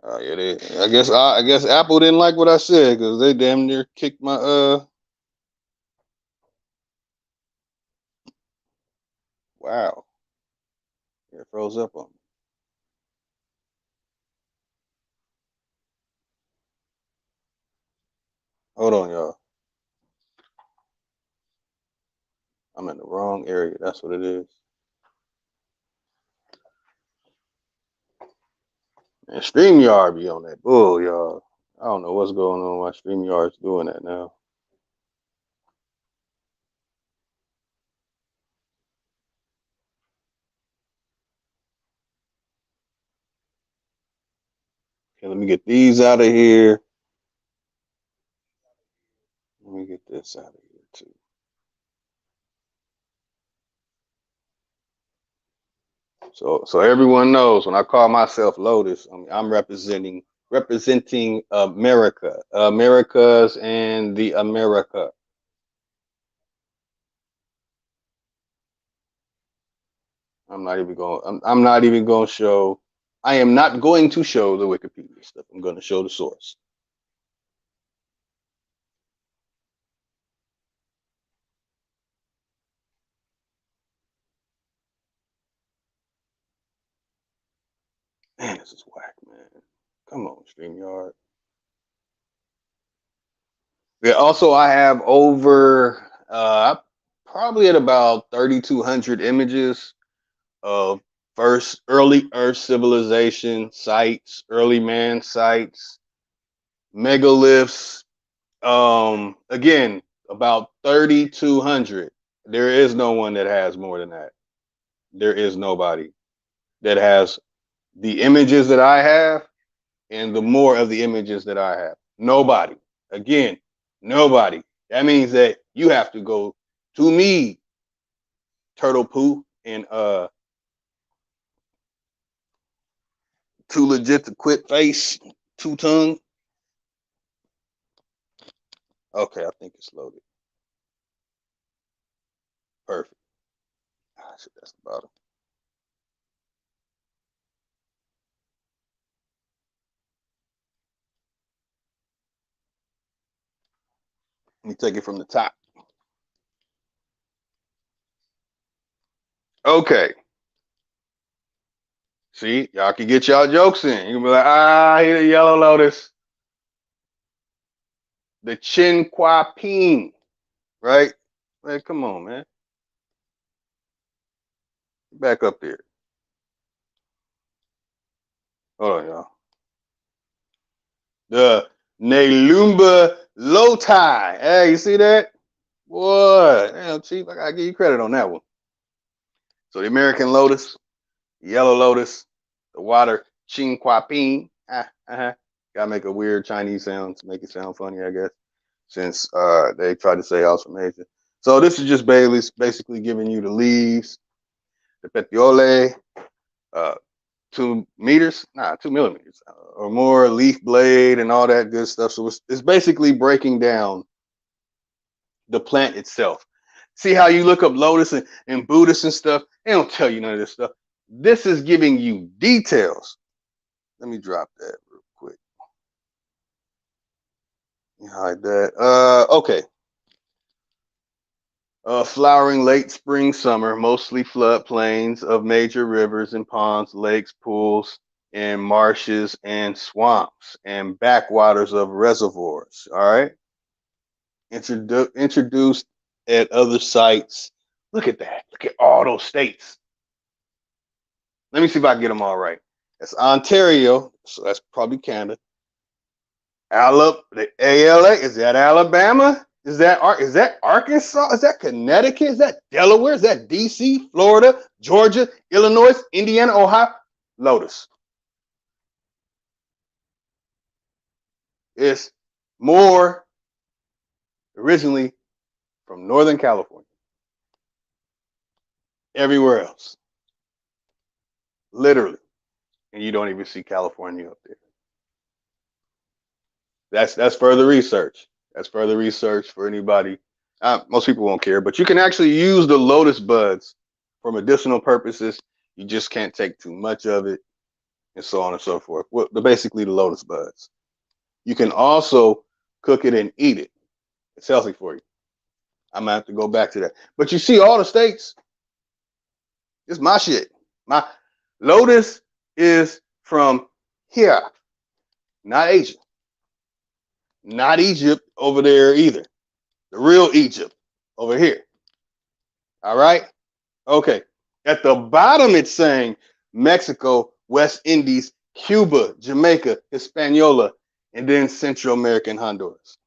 [SPEAKER 1] Yeah, I guess Apple didn't like what I said because they damn near kicked my wow. It froze up on me. Hold on, y'all. I'm in the wrong area. That's what it is. And StreamYard be on that bull, y'all. I don't know what's going on why StreamYard's doing that now. Okay, let me get these out of here. Let this out of here too. So everyone knows when I call myself Lotus, I'm representing America, Americas, and the America. I'm not even going. I'm not even going to show. I am not going to show the Wikipedia stuff. I'm going to show the source. Man, this is whack, man. Come on, StreamYard. Yeah. Also, I have over probably at about 3,200 images of first early Earth civilization sites, early man sites, megaliths. Again, about 3,200. There is no one that has more than that. There is nobody that has the images that I have and the more of the images that I have. Nobody. Again, nobody. That means that you have to go to me, Turtle Poo, and Too Legit to Quit Face, Two Tongue. Okay, I think it's loaded. Perfect. Ah, shit, that's the bottom. Let me take it from the top. Okay. See, y'all can get y'all jokes in. You can be like, here the yellow lotus, the chinquapin, right? Like, come on, man. Back up there. Hold on, y'all. The Nelumba Loti. Hey, you see that? Boy, damn, Chief, I gotta give you credit on that one. So the American lotus, the yellow lotus, the water chinquapin. Gotta make a weird Chinese sound to make it sound funny, I guess, since they tried to say I was from Asia. So this is just basically giving you the leaves, the petiole, 2 meters, 2 millimeters or more, leaf blade, and all that good stuff. So it's basically breaking down the plant itself. See how you look up lotus and Buddhist and stuff? They don't tell you none of this stuff. This is giving you details. Let me drop that real quick. Hide that. Okay. Flowering late spring, summer, mostly floodplains of major rivers and ponds, lakes, pools, and marshes and swamps and backwaters of reservoirs. All right. Introduced at other sites. Look at that. Look at all those states. Let me see if I can get them all right. That's Ontario, so that's probably Canada. The ALA, is that Alabama? Is that Arkansas? Is that Connecticut? Is that Delaware? Is that DC, Florida, Georgia, Illinois, Indiana, Ohio? Lotus. It's more originally from Northern California. Everywhere else. Literally. And you don't even see California up there. That's further research. That's further research for anybody. Most people won't care, but you can actually use the lotus buds for medicinal purposes. You just can't take too much of it, and so on and so forth. Well, basically the lotus buds. You can also cook it and eat it. It's healthy for you. I'm gonna have to go back to that. But you see, all the states, it's my shit. My lotus is from here, not Asia, not Egypt over there either. The real Egypt over here. All right. Okay. At the bottom, it's saying Mexico, West Indies, Cuba, Jamaica, Hispaniola, and then Central American Honduras.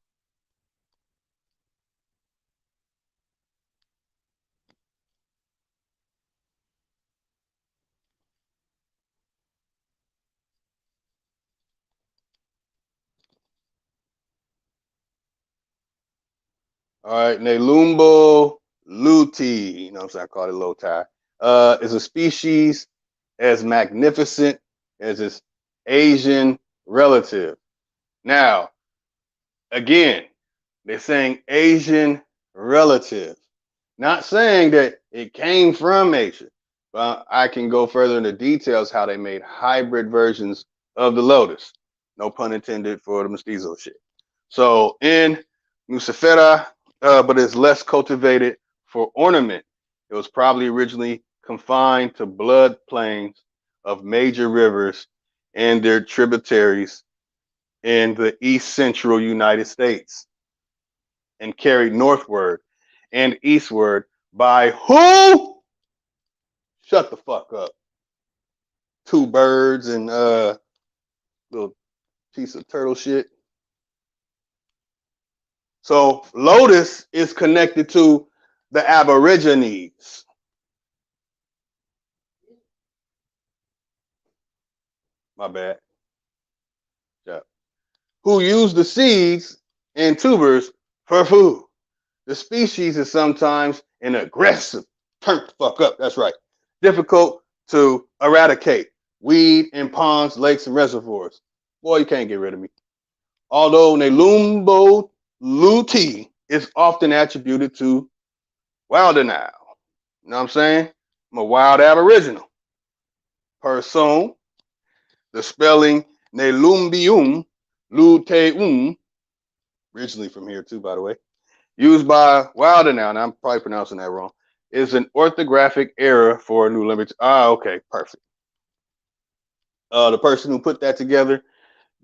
[SPEAKER 1] All right, Nelumbo luti, you know what I'm saying? I call it low tie. Is a species as magnificent as its Asian relative. Now, again, they're saying Asian relative, not saying that it came from Asia. But I can go further into details how they made hybrid versions of the lotus. No pun intended for the mestizo shit. So in Nucifera, but it's less cultivated for ornament. It was probably originally confined to blood plains of major rivers and their tributaries in the east central United States and carried northward and eastward by who? Shut the fuck up. Two birds and little piece of turtle shit. So lotus is connected to the Aborigines. My bad. Yeah. Who use the seeds and tubers for food. The species is sometimes an aggressive, turn the fuck up, that's right, difficult to eradicate, weed in ponds, lakes, and reservoirs. Boy, you can't get rid of me. Although Nelumbo luti is often attributed to Wildenau. You know what I'm saying? I'm a wild aboriginal. Person, the spelling Nelumbium luteum, originally from here too, by the way, used by Wildenau, and I'm probably pronouncing that wrong, is an orthographic error for a new language. Ah, okay, perfect. The person who put that together,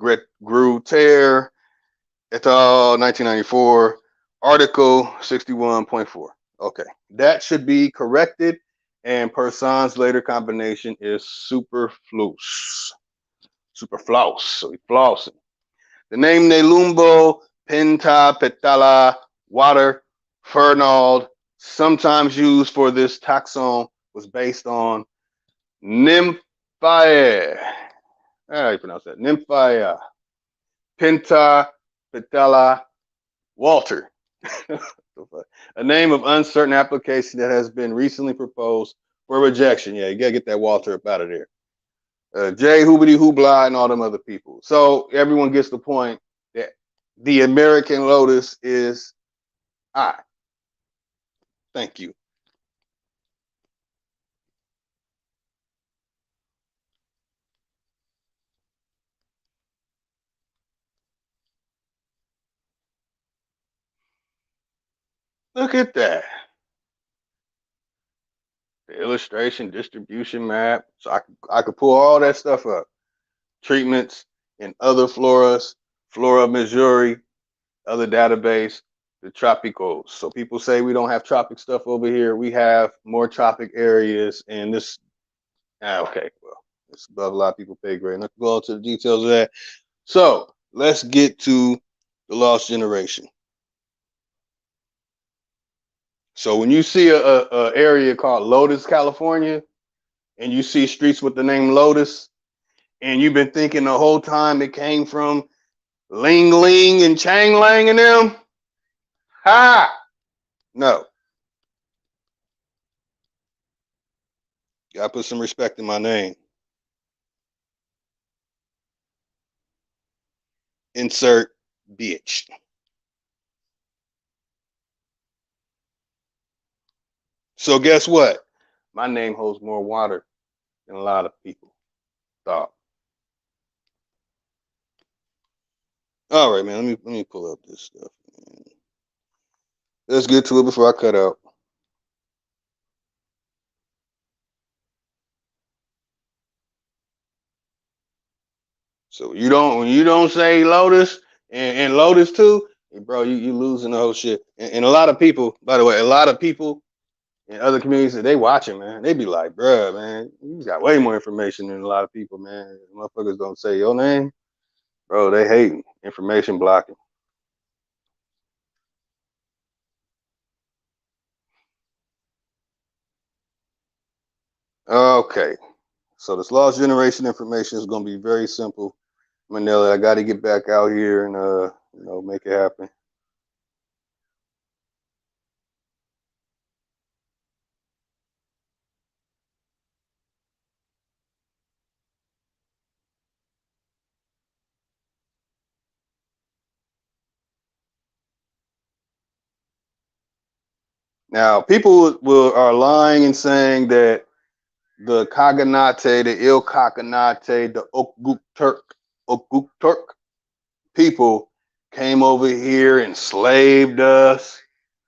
[SPEAKER 1] Grutер et al., 1994, Article 61.4. Okay, that should be corrected, and person's later combination is superfluous. Superfluous, so he's flossing. The name Nelumbo pentapetala water fernald, sometimes used for this taxon, was based on Nymphaea. How do you pronounce that? Nymphaea pentapetala Walter. A name of uncertain application that has been recently proposed for rejection. Yeah, you gotta get that Walter up out of there. Jay Hoobity Hoobla and all them other people. So everyone gets the point that the American lotus is I. Thank you. Look at that. The illustration, distribution map. So I could pull all that stuff up. Treatments in other floras, Flora Missouri, other database, the tropicals. So people say we don't have tropic stuff over here. We have more tropic areas, and this. Okay, well, it's above a lot of people pay grade. Let's go into the details of that. So let's get to the lost generation. So when you see a area called Lotus, California, and you see streets with the name Lotus, and you've been thinking the whole time it came from Ling Ling and Chang Lang and them, ha! No. Gotta put some respect in my name. Insert bitch. So guess what? My name holds more water than a lot of people thought. All right, man. Let me pull up this stuff. Man. Let's get to it before I cut out. So when you don't say Lotus and Lotus too, bro, you losing the whole shit. And a lot of people, by the way, a lot of people in other communities they watching, man. They be like, bruh, man, you got way more information than a lot of people, man. Motherfuckers don't say your name, bro. They hating, information blocking. Okay, so this lost generation information is gonna be very simple. Manila, I got to get back out here and make it happen. Now, people are lying and saying that the Kaganate, the Il Kaganate, the Okguk Turk people came over here, enslaved us.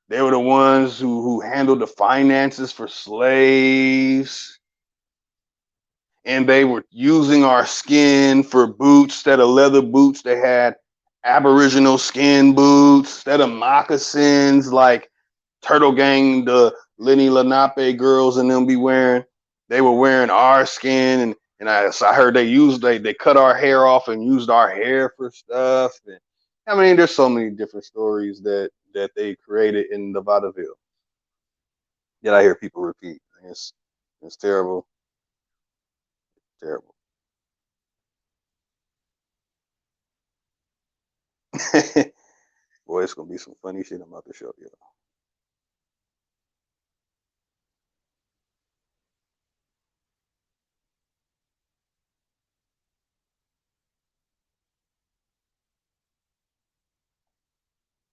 [SPEAKER 1] They were the ones who handled the finances for slaves. And they were using our skin for boots. Instead of leather boots, they had aboriginal skin boots. Instead of moccasins like Turtle Gang, the Lenny Lenape girls and them be wearing, they were wearing our skin. So I heard they cut our hair off and used our hair for stuff. And I mean, there's so many different stories that they created in the vaudeville. Yet I hear people repeat. It's terrible, terrible. Boy, it's gonna be some funny shit I'm about to show you.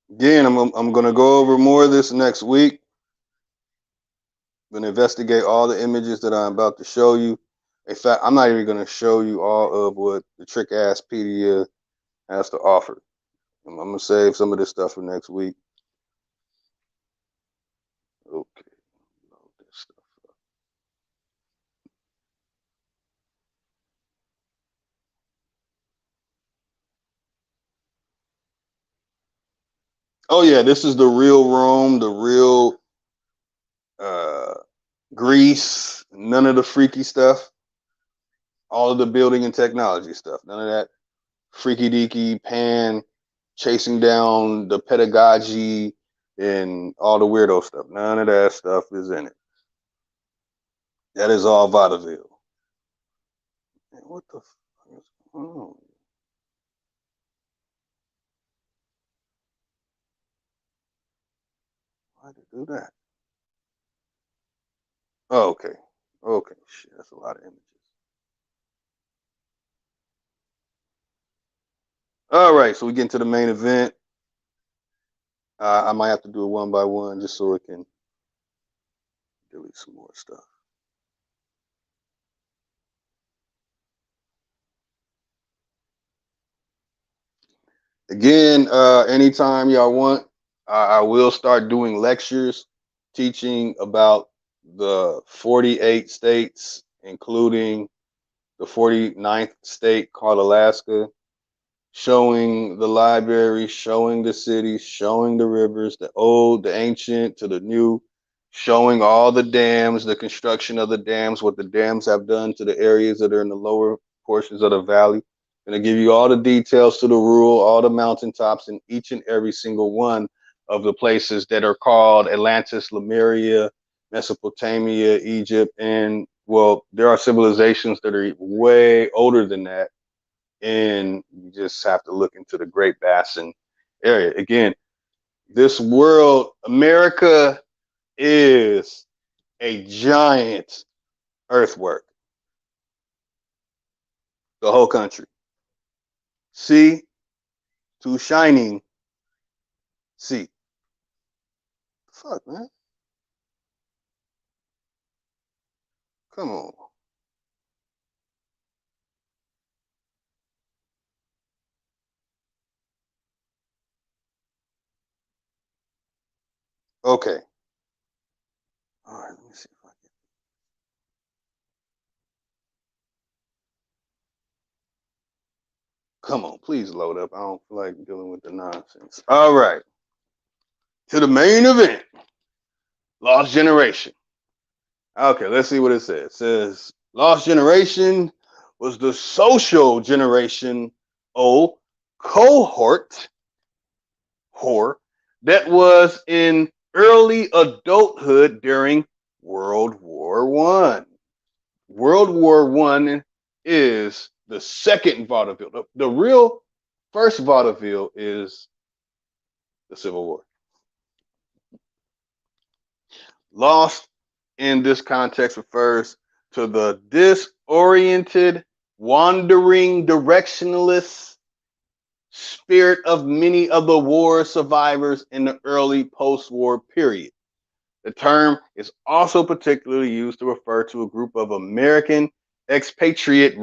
[SPEAKER 1] Again, I'm gonna go over more of this next week. I'm gonna investigate all the images that I'm about to show you. In fact, I'm not even gonna show you all of what the trick ass pedia has to offer. I'm gonna save some of this stuff for next week. Okay. Load this stuff up. Oh yeah, this is the real Rome, the real uh, Greece. None of the freaky stuff. All of the building and technology stuff. None of that freaky deaky pan chasing down the pedagogy and all the weirdo stuff. None of that stuff is in it. That is all vaudeville. Man, what the fuck is going on? Why did it do that? Oh, okay. Okay. Shit, that's a lot of images. All right, so we get into the main event. I might have to do it one by one just so it can delete some more stuff. Again, anytime y'all want, I will start doing lectures teaching about the 48 states, including the 49th state called Alaska, showing the library, showing the cities, showing the rivers, the old, the ancient to the new, showing all the dams, the construction of the dams, what the dams have done to the areas that are in the lower portions of the valley. Going to give you all the details to the rural, all the mountaintops in each and every single one of the places that are called Atlantis, Lemuria, Mesopotamia, Egypt, and well, there are civilizations that are way older than that, and you just have to look into the Great Basin area. Again, this world, America is a giant earthwork, the whole country. Sea to shining sea. Fuck, man. Come on. Okay. All right, let me see if I can. Come on, please load up. I don't feel like dealing with the nonsense. All right. To the main event. Lost Generation. Okay, let's see what it says. It says Lost Generation was the social generation O cohort that was in early adulthood during World War One. World War One is the second vaudeville. The real first vaudeville is the Civil War. Lost in this context refers to the disoriented, wandering directionless spirit of many of the war survivors in the early post-war period. The term is also particularly used to refer to a group of American expatriate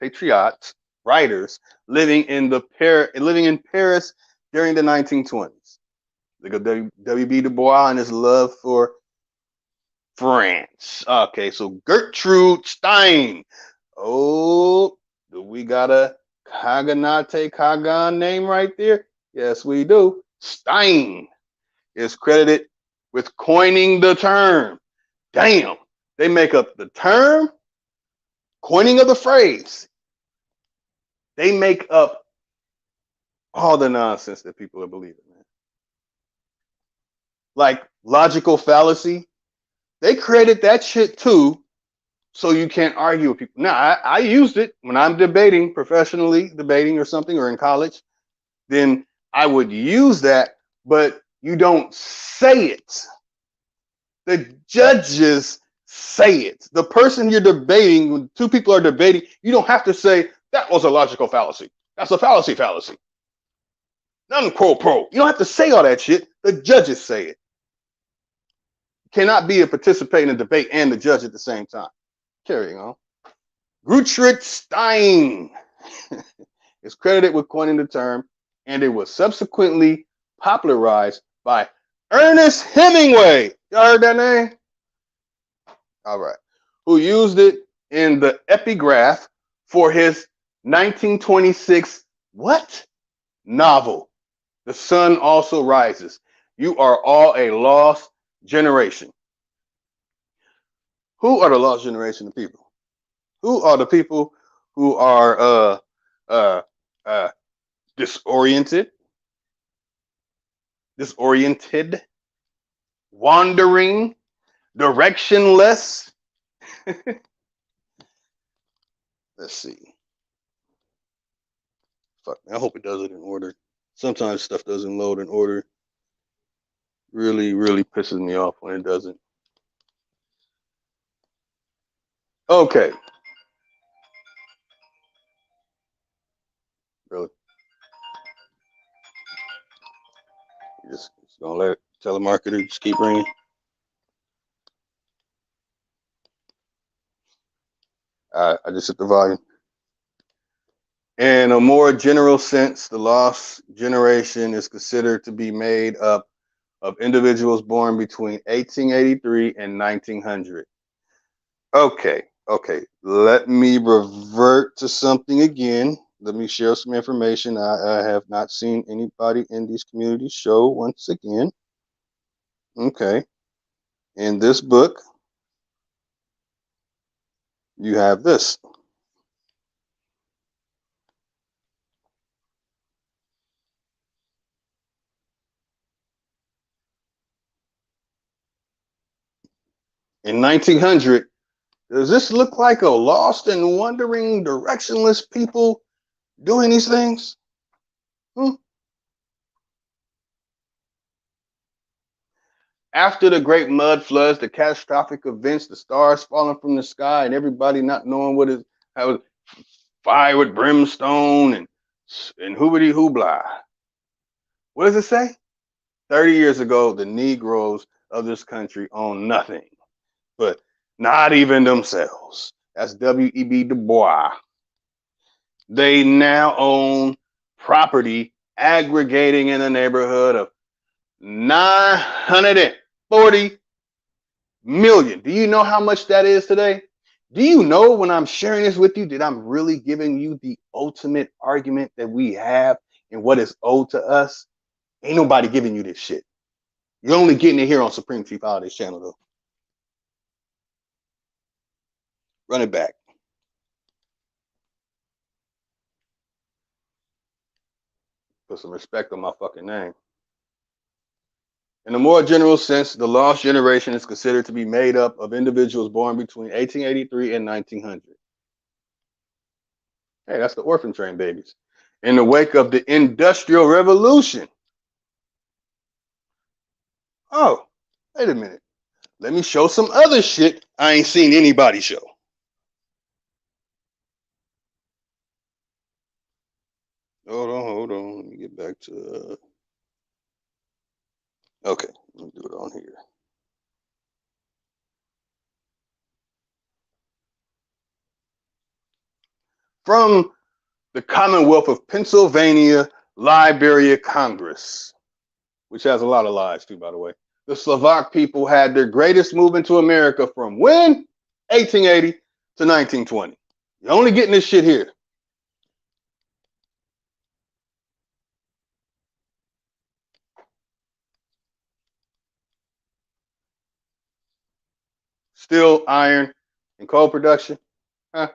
[SPEAKER 1] patriots writers living in Paris during the 1920s. Look at W.B. Du Bois and his love for France. Okay, so Gertrude Stein. Oh, do we got a Kagan name right there? Yes, we do. Stein is credited with coining the term. Damn, they make up the term, coining of the phrase. They make up all the nonsense that people are believing, man. Like logical fallacy, they created that shit too, so you can't argue with people. Now, I used it when I'm debating, professionally debating or something, or in college. Then I would use that, but you don't say it. The judges say it. The person you're debating, when two people are debating, you don't have to say, that was a logical fallacy. That's a fallacy. Nothing pro. You don't have to say all that shit. The judges say it. You cannot be a participant in a debate and the judge at the same time. Carrying on. Gertrude Stein is credited with coining the term, and it was subsequently popularized by Ernest Hemingway. Y'all heard that name? All right. Who used it in the epigraph for his 1926 what? Novel. The sun also rises. You are all a lost generation. Who are the lost generation of people? Who are the people who are disoriented, wandering, directionless? Let's see. Fuck, man, I hope it does it in order. Sometimes stuff doesn't load in order. Really, really pisses me off when it doesn't. Okay. Really? Just gonna let telemarketer just keep ringing. I just hit the volume. In a more general sense, the lost generation is considered to be made up of individuals born between 1883 and 1900. Okay. Let me revert to something again. Let me share some information I have not seen anybody in these communities show once again. Okay. In this book, you have this. In 1900, does this look like a lost and wandering, directionless people doing these things? After the great mud floods, the catastrophic events, the stars falling from the sky, and everybody not knowing what is how fire with brimstone and hoobity hoobla. What does it say? 30 years ago, the Negroes of this country owned nothing, but not even themselves. That's W.E.B. Du Bois. They now own property aggregating in the neighborhood of 940 million. Do you know how much that is today? Do you know when I'm sharing this with you that I'm really giving you the ultimate argument that we have and what is owed to us? Ain't nobody giving you this shit. You're only getting it here on Supreme Chief Holidays channel, though. Run it back. Put some respect on my fucking name. In a more general sense, the lost generation is considered to be made up of individuals born between 1883 and 1900. Hey, that's the orphan train babies. In the wake of the Industrial Revolution. Oh, wait a minute. Let me show some other shit I ain't seen anybody show. Hold on. Let me get back to. Okay, let me do it on here. from the Commonwealth of Pennsylvania Liberia Congress, which has a lot of lies too, by the way. The Slovak people had their greatest movement to America from when? 1880 to 1920. You're only getting this shit here. Steel, iron, and coal production. Huh?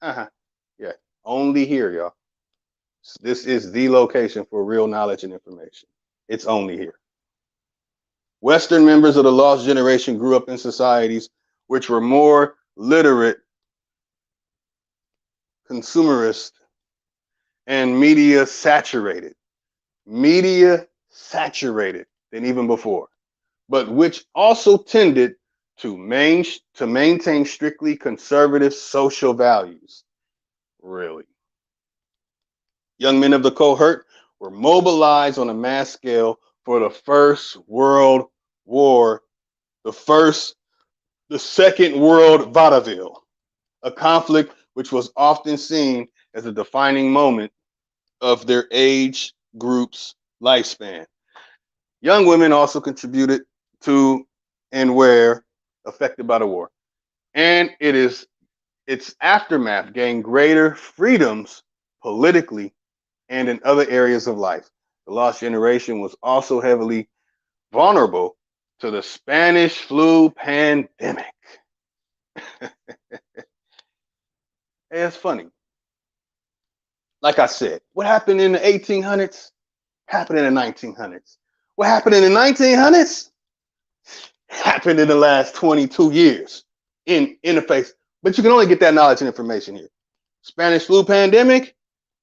[SPEAKER 1] Uh-huh. Yeah. Only here, y'all. This is the location for real knowledge and information. It's only here. Western members of the lost generation grew up in societies which were more literate, consumerist, and media saturated than even before, but which also tended to maintain strictly conservative social values. Really. Young men of the cohort were mobilized on a mass scale for the First World War, the Second World Vaudeville, a conflict which was often seen as a defining moment of their age group's lifespan. Young women also contributed to and were affected by the war. And its aftermath gained greater freedoms politically and in other areas of life. The lost generation was also heavily vulnerable to the Spanish flu pandemic. It's funny. Like I said, what happened in the 1800s happened in the 1900s. What happened in the 1900s happened in the last 22 years in interface. But you can only get that knowledge and information here. Spanish flu pandemic,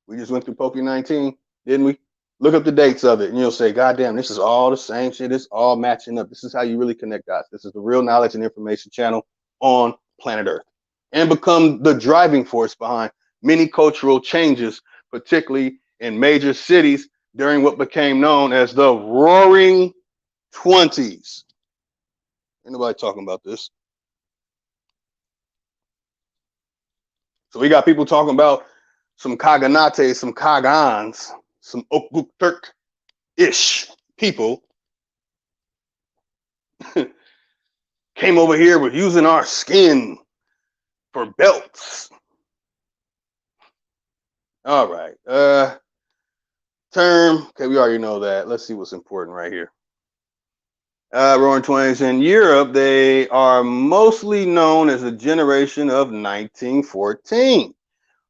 [SPEAKER 1] we just went through Poke 19, didn't we? Look up the dates of it and you'll say, God damn, this is all the same shit. It's all matching up. This is how you really connect dots. This is the real knowledge and information channel on planet Earth, and become the driving force behind many cultural changes, particularly in major cities during what became known as the Roaring '20s. Ain't nobody talking about this. So we got people talking about some Kaganates, some Kagans, some Okbuk Turk-ish people came over here with using our skin for belts. All right. Term. Okay, we already know that. Let's see what's important right here. Roaring '20s in Europe, they are mostly known as the generation of 1914.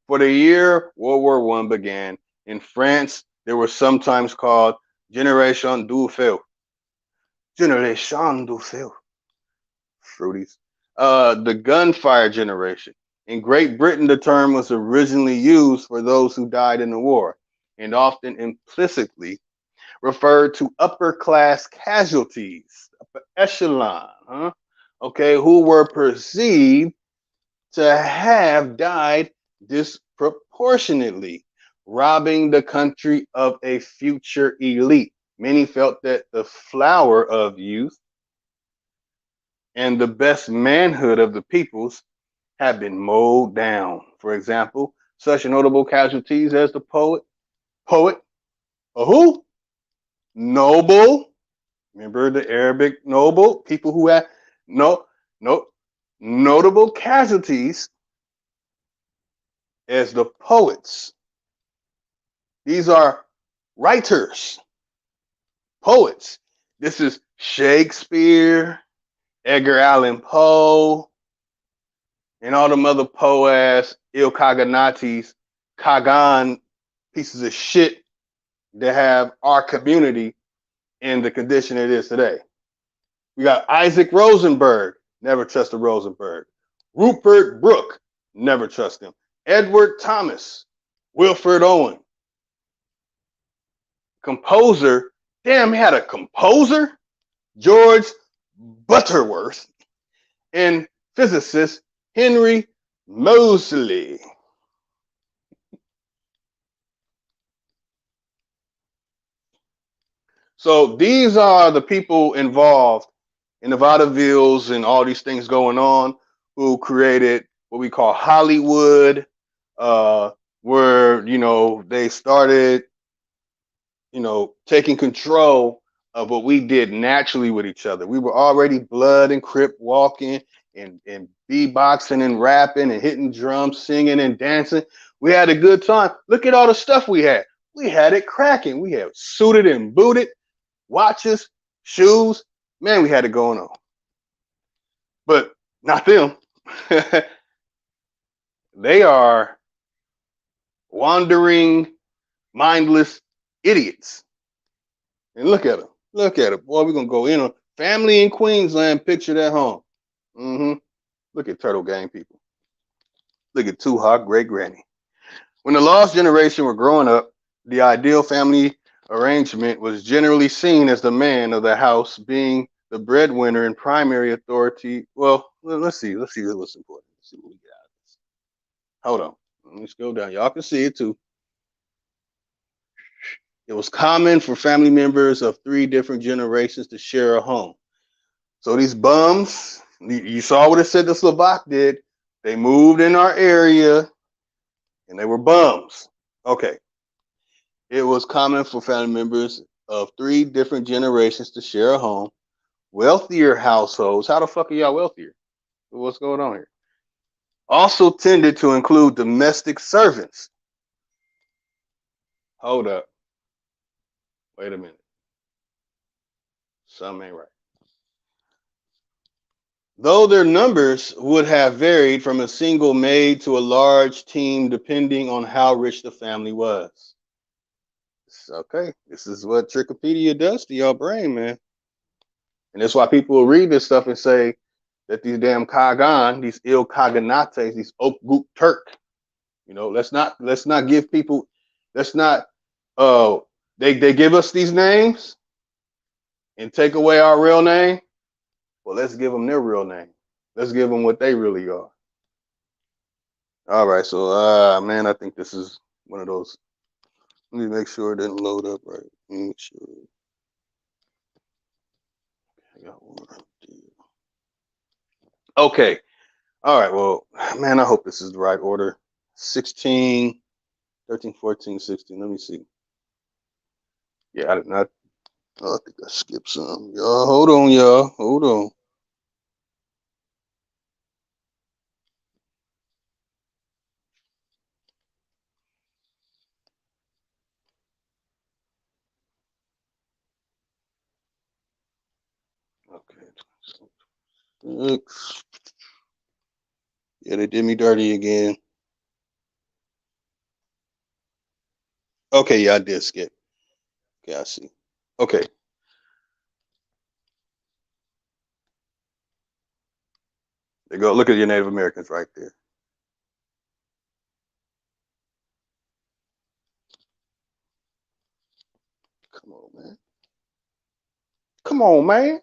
[SPEAKER 1] For the year World War I began, in France, they were sometimes called Generation du Feu. Generation du Feu. Fruities. The gunfire generation. In Great Britain, the term was originally used for those who died in the war, and often implicitly referred to upper class casualties, upper echelon, okay, who were perceived to have died disproportionately, robbing the country of a future elite. Many felt that the flower of youth and the best manhood of the peoples had been mowed down. For example, such notable casualties as the poet, who? Noble. Remember the Arabic noble? People who had notable casualties as the poets. These are writers, poets. This is Shakespeare, Edgar Allan Poe, and all them other po-ass Il Kaganatis, Kagan pieces of shit that have our community in the condition it is today. We got Isaac Rosenberg, never trust a Rosenberg. Rupert Brooke, never trust him. Edward Thomas, Wilfred Owen. Composer, damn, he had a composer, George Butterworth, and physicist Henry Moseley. So these are the people involved in the vaudevilles and all these things going on who created what we call Hollywood, where they started taking control of what we did naturally with each other. We were already blood and crip walking and beatboxing and rapping and hitting drums, singing and dancing. We had a good time. Look at all the stuff we had. We had it cracking. We had suited and booted, watches, shoes. Man, we had it going on. But not them. They are wandering, mindless idiots. And look at them. Look at it. Boy, we're going to go in on family in Queensland pictured at home. Look at Turtle Gang people. Look at Two Hawk Great Granny. When the lost generation were growing up, the ideal family arrangement was generally seen as the man of the house being the breadwinner and primary authority. Well, let's see what's important. Let's see what we get out of this. Hold on. Let's go down. Y'all can see it too. It was common for family members of 3 different generations to share a home. So these bums, you saw what it said the Slovak did. They moved in our area and they were bums. Okay. It was common for family members of 3 different generations to share a home. Wealthier households, how the fuck are y'all wealthier? What's going on here? Also tended to include domestic servants. Hold up. Wait a minute. Something ain't right. Though their numbers would have varied from a single maid to a large team depending on how rich the family was. Okay, this is what Trickopedia does to your brain, man. And that's why people will read this stuff and say that these damn Kagan, these ill Kaganates, these Okguk Turk, let's not give people, let's not, they give us these names and take away our real name. Well, let's give them their real name. Let's give them what they really are. All right, so man, I think this is one of those. Let me make sure it didn't load up right. Let me make sure. I got one right there. Okay. All right, well, man, I hope this is the right order. 16, 13, 14, 16. Let me see. Yeah, I did not. Oh, I think I skipped some. Y'all, hold on, y'all. Hold on. Okay. Yeah, they did me dirty again. Okay, yeah, I did skip. Okay, I see. Okay. There you go. Look at your Native Americans right there. Come on, man. Come on, man.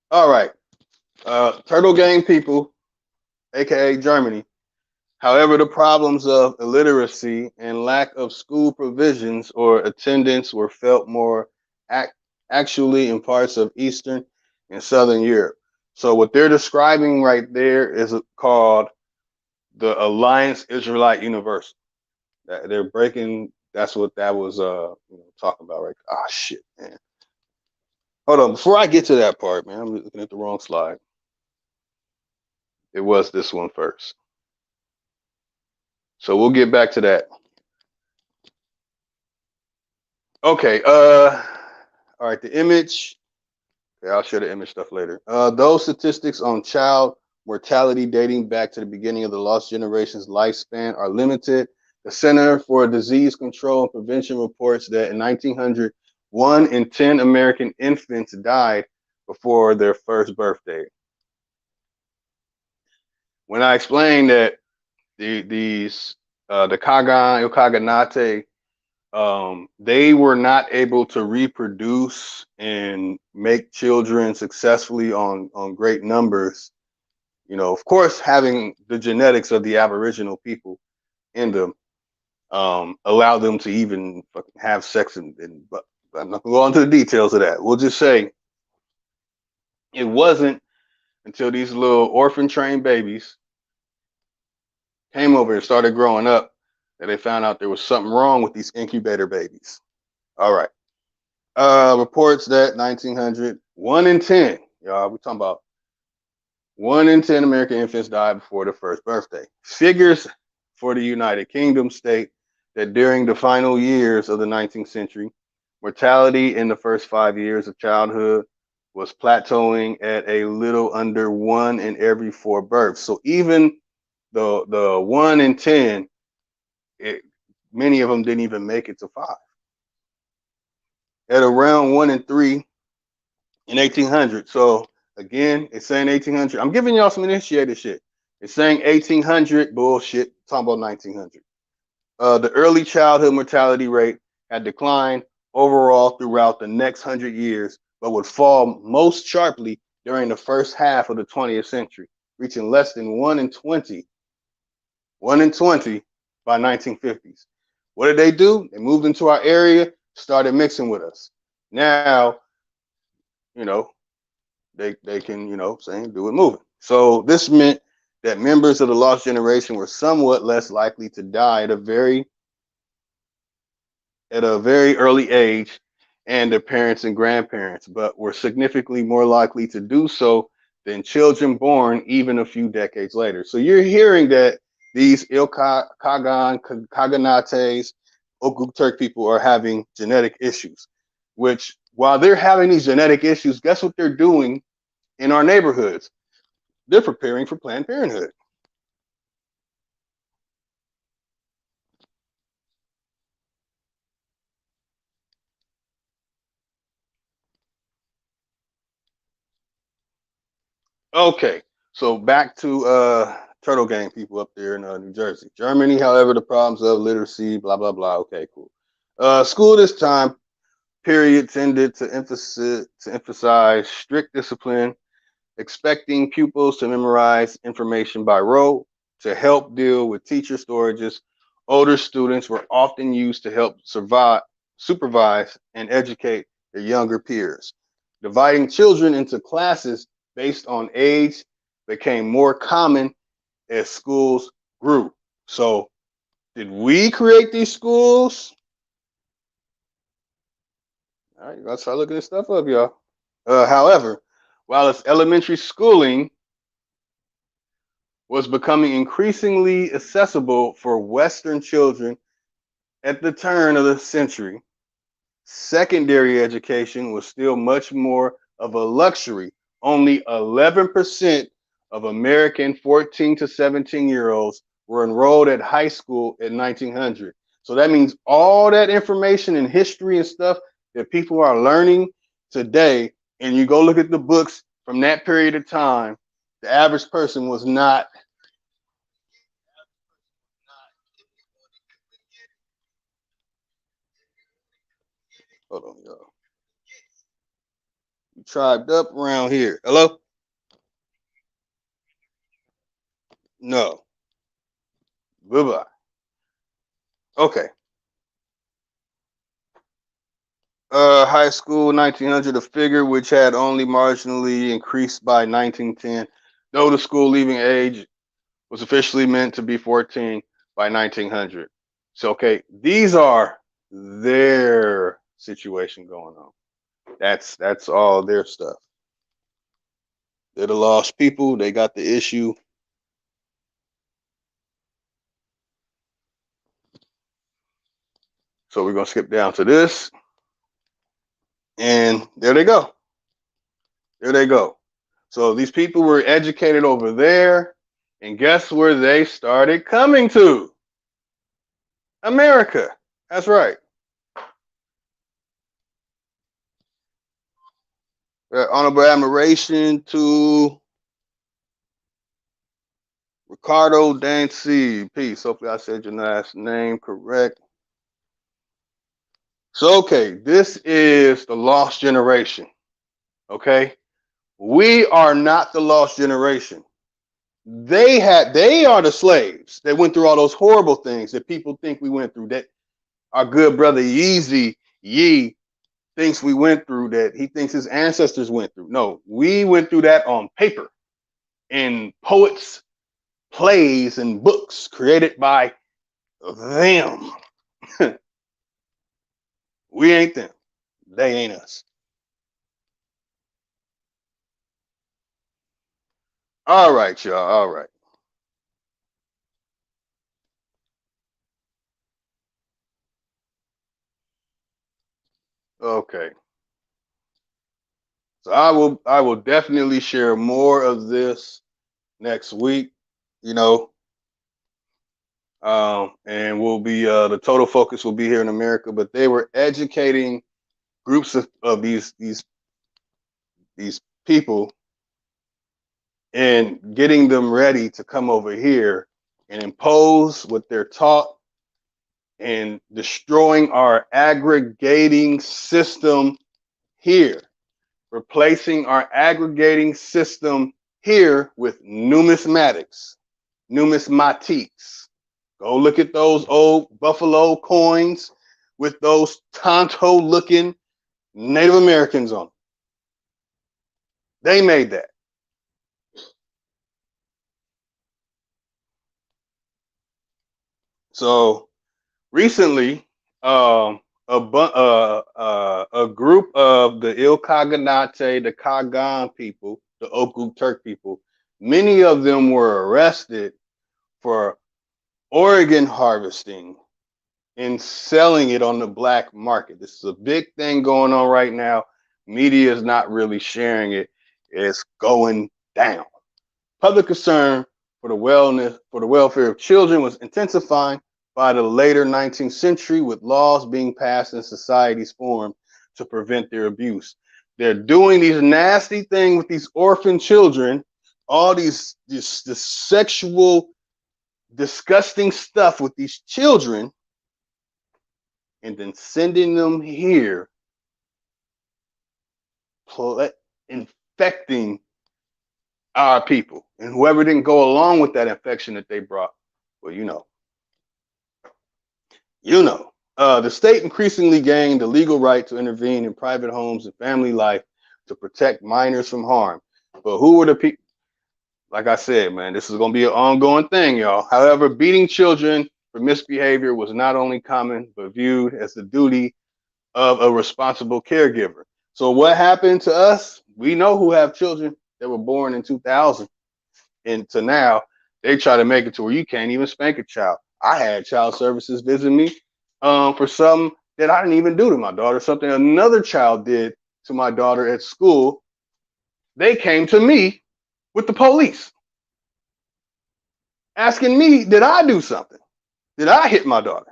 [SPEAKER 1] All right. Turtle Gang people, aka Germany. However, the problems of illiteracy and lack of school provisions or attendance were felt more actually in parts of Eastern and Southern Europe. So what they're describing right there is called the Alliance Israelite Universal. They're breaking. That's what that was talking about, right? Ah, shit, man. Hold on. Before I get to that part, man, I'm looking at the wrong slide. It was this one first. So we'll get back to that. Okay. All right. The image. Okay, I'll share the image stuff later. Those statistics on child mortality dating back to the beginning of the lost generation's lifespan are limited. The Center for Disease Control and Prevention reports that in 1900, 1 in 10 American infants died before their first birthday. When I explained that the Kagan, Kaganate, they were not able to reproduce and make children successfully on great numbers. Of course, having the genetics of the Aboriginal people in them allow them to even have sex, but I'm not gonna go into the details of that. We'll just say It wasn't until these little orphan trained babies came over and started growing up that they found out there was something wrong with these incubator babies. All right. Reports that 1900, 1 in 10, y'all, we're talking about 1 in 10 American infants died before their first birthday. Figures for the United Kingdom state that during the final years of the 19th century, mortality in the first 5 years of childhood was plateauing at a little under 1 in every 4 births. So even the 1 in 10, many of them didn't even make it to 5. At around 1 in 3 in 1800. So again, it's saying 1800. I'm giving y'all some initiated shit. It's saying 1800 bullshit. Talking about 1900. The early childhood mortality rate had declined overall throughout the next 100 years, but would fall most sharply during the first half of the 20th century, reaching less than 1 in 20. 1 in 20 by 1950s. What did they do? They moved into our area, started mixing with us. Now, you know, they can, saying do it moving. So this meant that members of the lost generation were somewhat less likely to die at a very early age and their parents and grandparents, but were significantly more likely to do so than children born even a few decades later. So you're hearing that these Kaganates, Oghuz Turk people are having genetic issues, which while they're having these genetic issues, guess what they're doing in our neighborhoods? They're preparing for Planned Parenthood. Okay, so back to Turtle Gang people up there in New Jersey. Germany, however, the problems of literacy, blah, blah, blah. Okay, cool. School this time period tended to emphasize strict discipline, expecting pupils to memorize information by rote to help deal with teacher storages. Older students were often used to help supervise, and educate their younger peers. Dividing children into classes based on age became more common as schools grew. So, did we create these schools? All right, let's start looking this stuff up, y'all. However, while its elementary schooling was becoming increasingly accessible for Western children at the turn of the century, secondary education was still much more of a luxury. Only 11% of American 14 to 17-year-olds were enrolled at high school in 1900. So that means all that information and history and stuff that people are learning today, and you go look at the books from that period of time, the average person was not. Hold on, y'all. You tribed up around here. Hello? No. Goodbye. Okay. High school 1900, a figure which had only marginally increased by 1910, though the school leaving age was officially meant to be 14 by 1900. So, okay, these are their situation going on. That's all their stuff. They're the lost people. They got the issue. So we're gonna skip down to this, and there they go. There they go. So these people were educated over there, and guess where they started coming to? America. That's right. Honorable admiration to Ricardo Dancy. Peace. Hopefully I said your last name correct. So, okay, this is the lost generation. Okay? We are not the lost generation. They are the slaves that went through all those horrible things that people think we went through. That our good brother Yeezy Yee thinks we went through, that he thinks his ancestors went through. No, we went through that on paper in poets, plays, and books created by them. We ain't them. They ain't us. All right, y'all. All right. Okay. So I will definitely share more of this next week, you know. And we'll be the total focus will be here in America, but they were educating groups of these people and getting them ready to come over here and impose what they're taught and destroying our aggregating system here, replacing our aggregating system here with numismatiques. Go look at those old buffalo coins with those Tonto looking Native Americans on them. They made that. So recently, a group of the Ilkaghanate, the Kagan people, the Oku Turk people, many of them were arrested for organ harvesting and selling it on the black market. This is a big thing going on right now. Media is not really sharing it. It's going down. Public concern for the welfare of children was intensifying by the later 19th century, with laws being passed and societies formed to prevent their abuse. They're doing these nasty things with these orphan children, all this sexual, disgusting stuff with these children, and then sending them here, infecting our people. And whoever didn't go along with that infection that they brought, well, you know. The state increasingly gained the legal right to intervene in private homes and family life to protect minors from harm. But who were the people? Like I said, man, this is going to be an ongoing thing, y'all. However, beating children for misbehavior was not only common, but viewed as the duty of a responsible caregiver. So what happened to us? We know who have children that were born in 2000 and to now. They try to make it to where you can't even spank a child. I had child services visit me for something that I didn't even do to my daughter, something another child did to my daughter at school. They came to me with the police asking me, did I do something? Did I hit my daughter?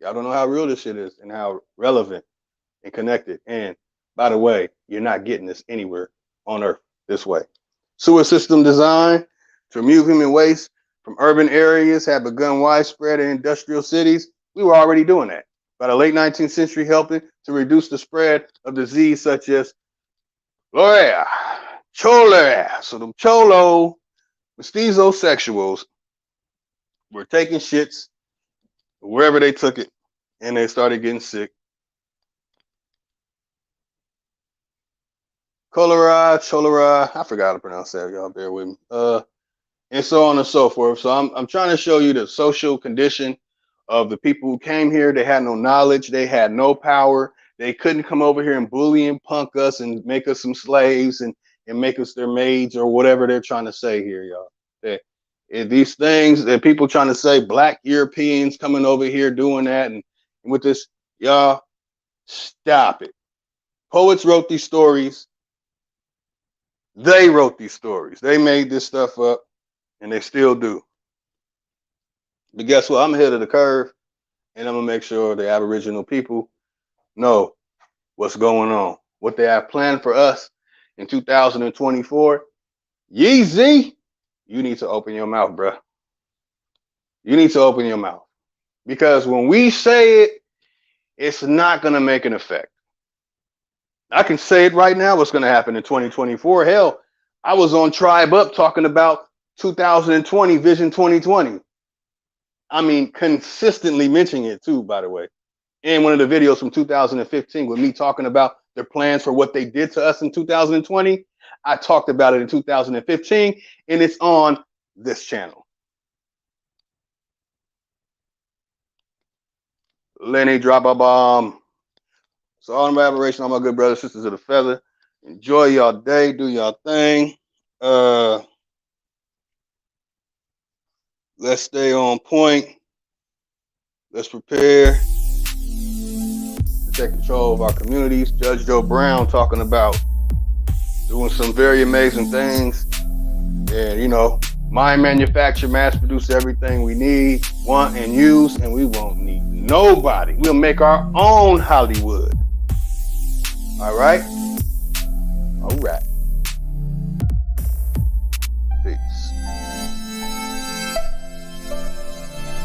[SPEAKER 1] Y'all don't know how real this shit is and how relevant and connected. And by the way, you're not getting this anywhere on earth this way. Sewer system design to remove human waste from urban areas had begun widespread in industrial cities. We were already doing that. By the late 19th century, helping to reduce the spread of disease such as Doré, cholera. So the cholo, mestizosexuals were taking shits wherever they took it, and they started getting sick. Cholera, I forgot how to pronounce that, y'all bear with me. And so on and so forth. So I'm trying to show you the social condition of the people who came here. They had no knowledge, they had no power. They couldn't come over here and bully and punk us and make us some slaves and make us their maids or whatever they're trying to say here, y'all. These things that people trying to say, black Europeans coming over here doing that and with this, y'all, stop it. Poets wrote these stories. They wrote these stories. They made this stuff up, and they still do. But guess what? I'm ahead of the curve, and I'm going to make sure the Aboriginal people know what's going on, what they have planned for us in 2024. Yeezy, you need to open your mouth, bro. You need to open your mouth. Because when we say it, it's not going to make an effect. I can say it right now what's going to happen in 2024. Hell, I was on Tribe Up talking about 2020, Vision 2020. I mean, consistently mentioning it too, by the way. in one of the videos from 2015 with me talking about their plans for what they did to us in 2020. I talked about it in 2015, and it's on this channel. Lenny, drop a bomb. So all my aberration, all my good brothers, sisters of the feather. Enjoy y'all day, do y'all thing. Let's stay on point. Let's prepare to take control of our communities. Judge Joe Brown talking about doing some very amazing things. And, you know, mind manufacture, mass produce everything we need, want, and use, and we won't need nobody. We'll make our own Hollywood. All right? All right.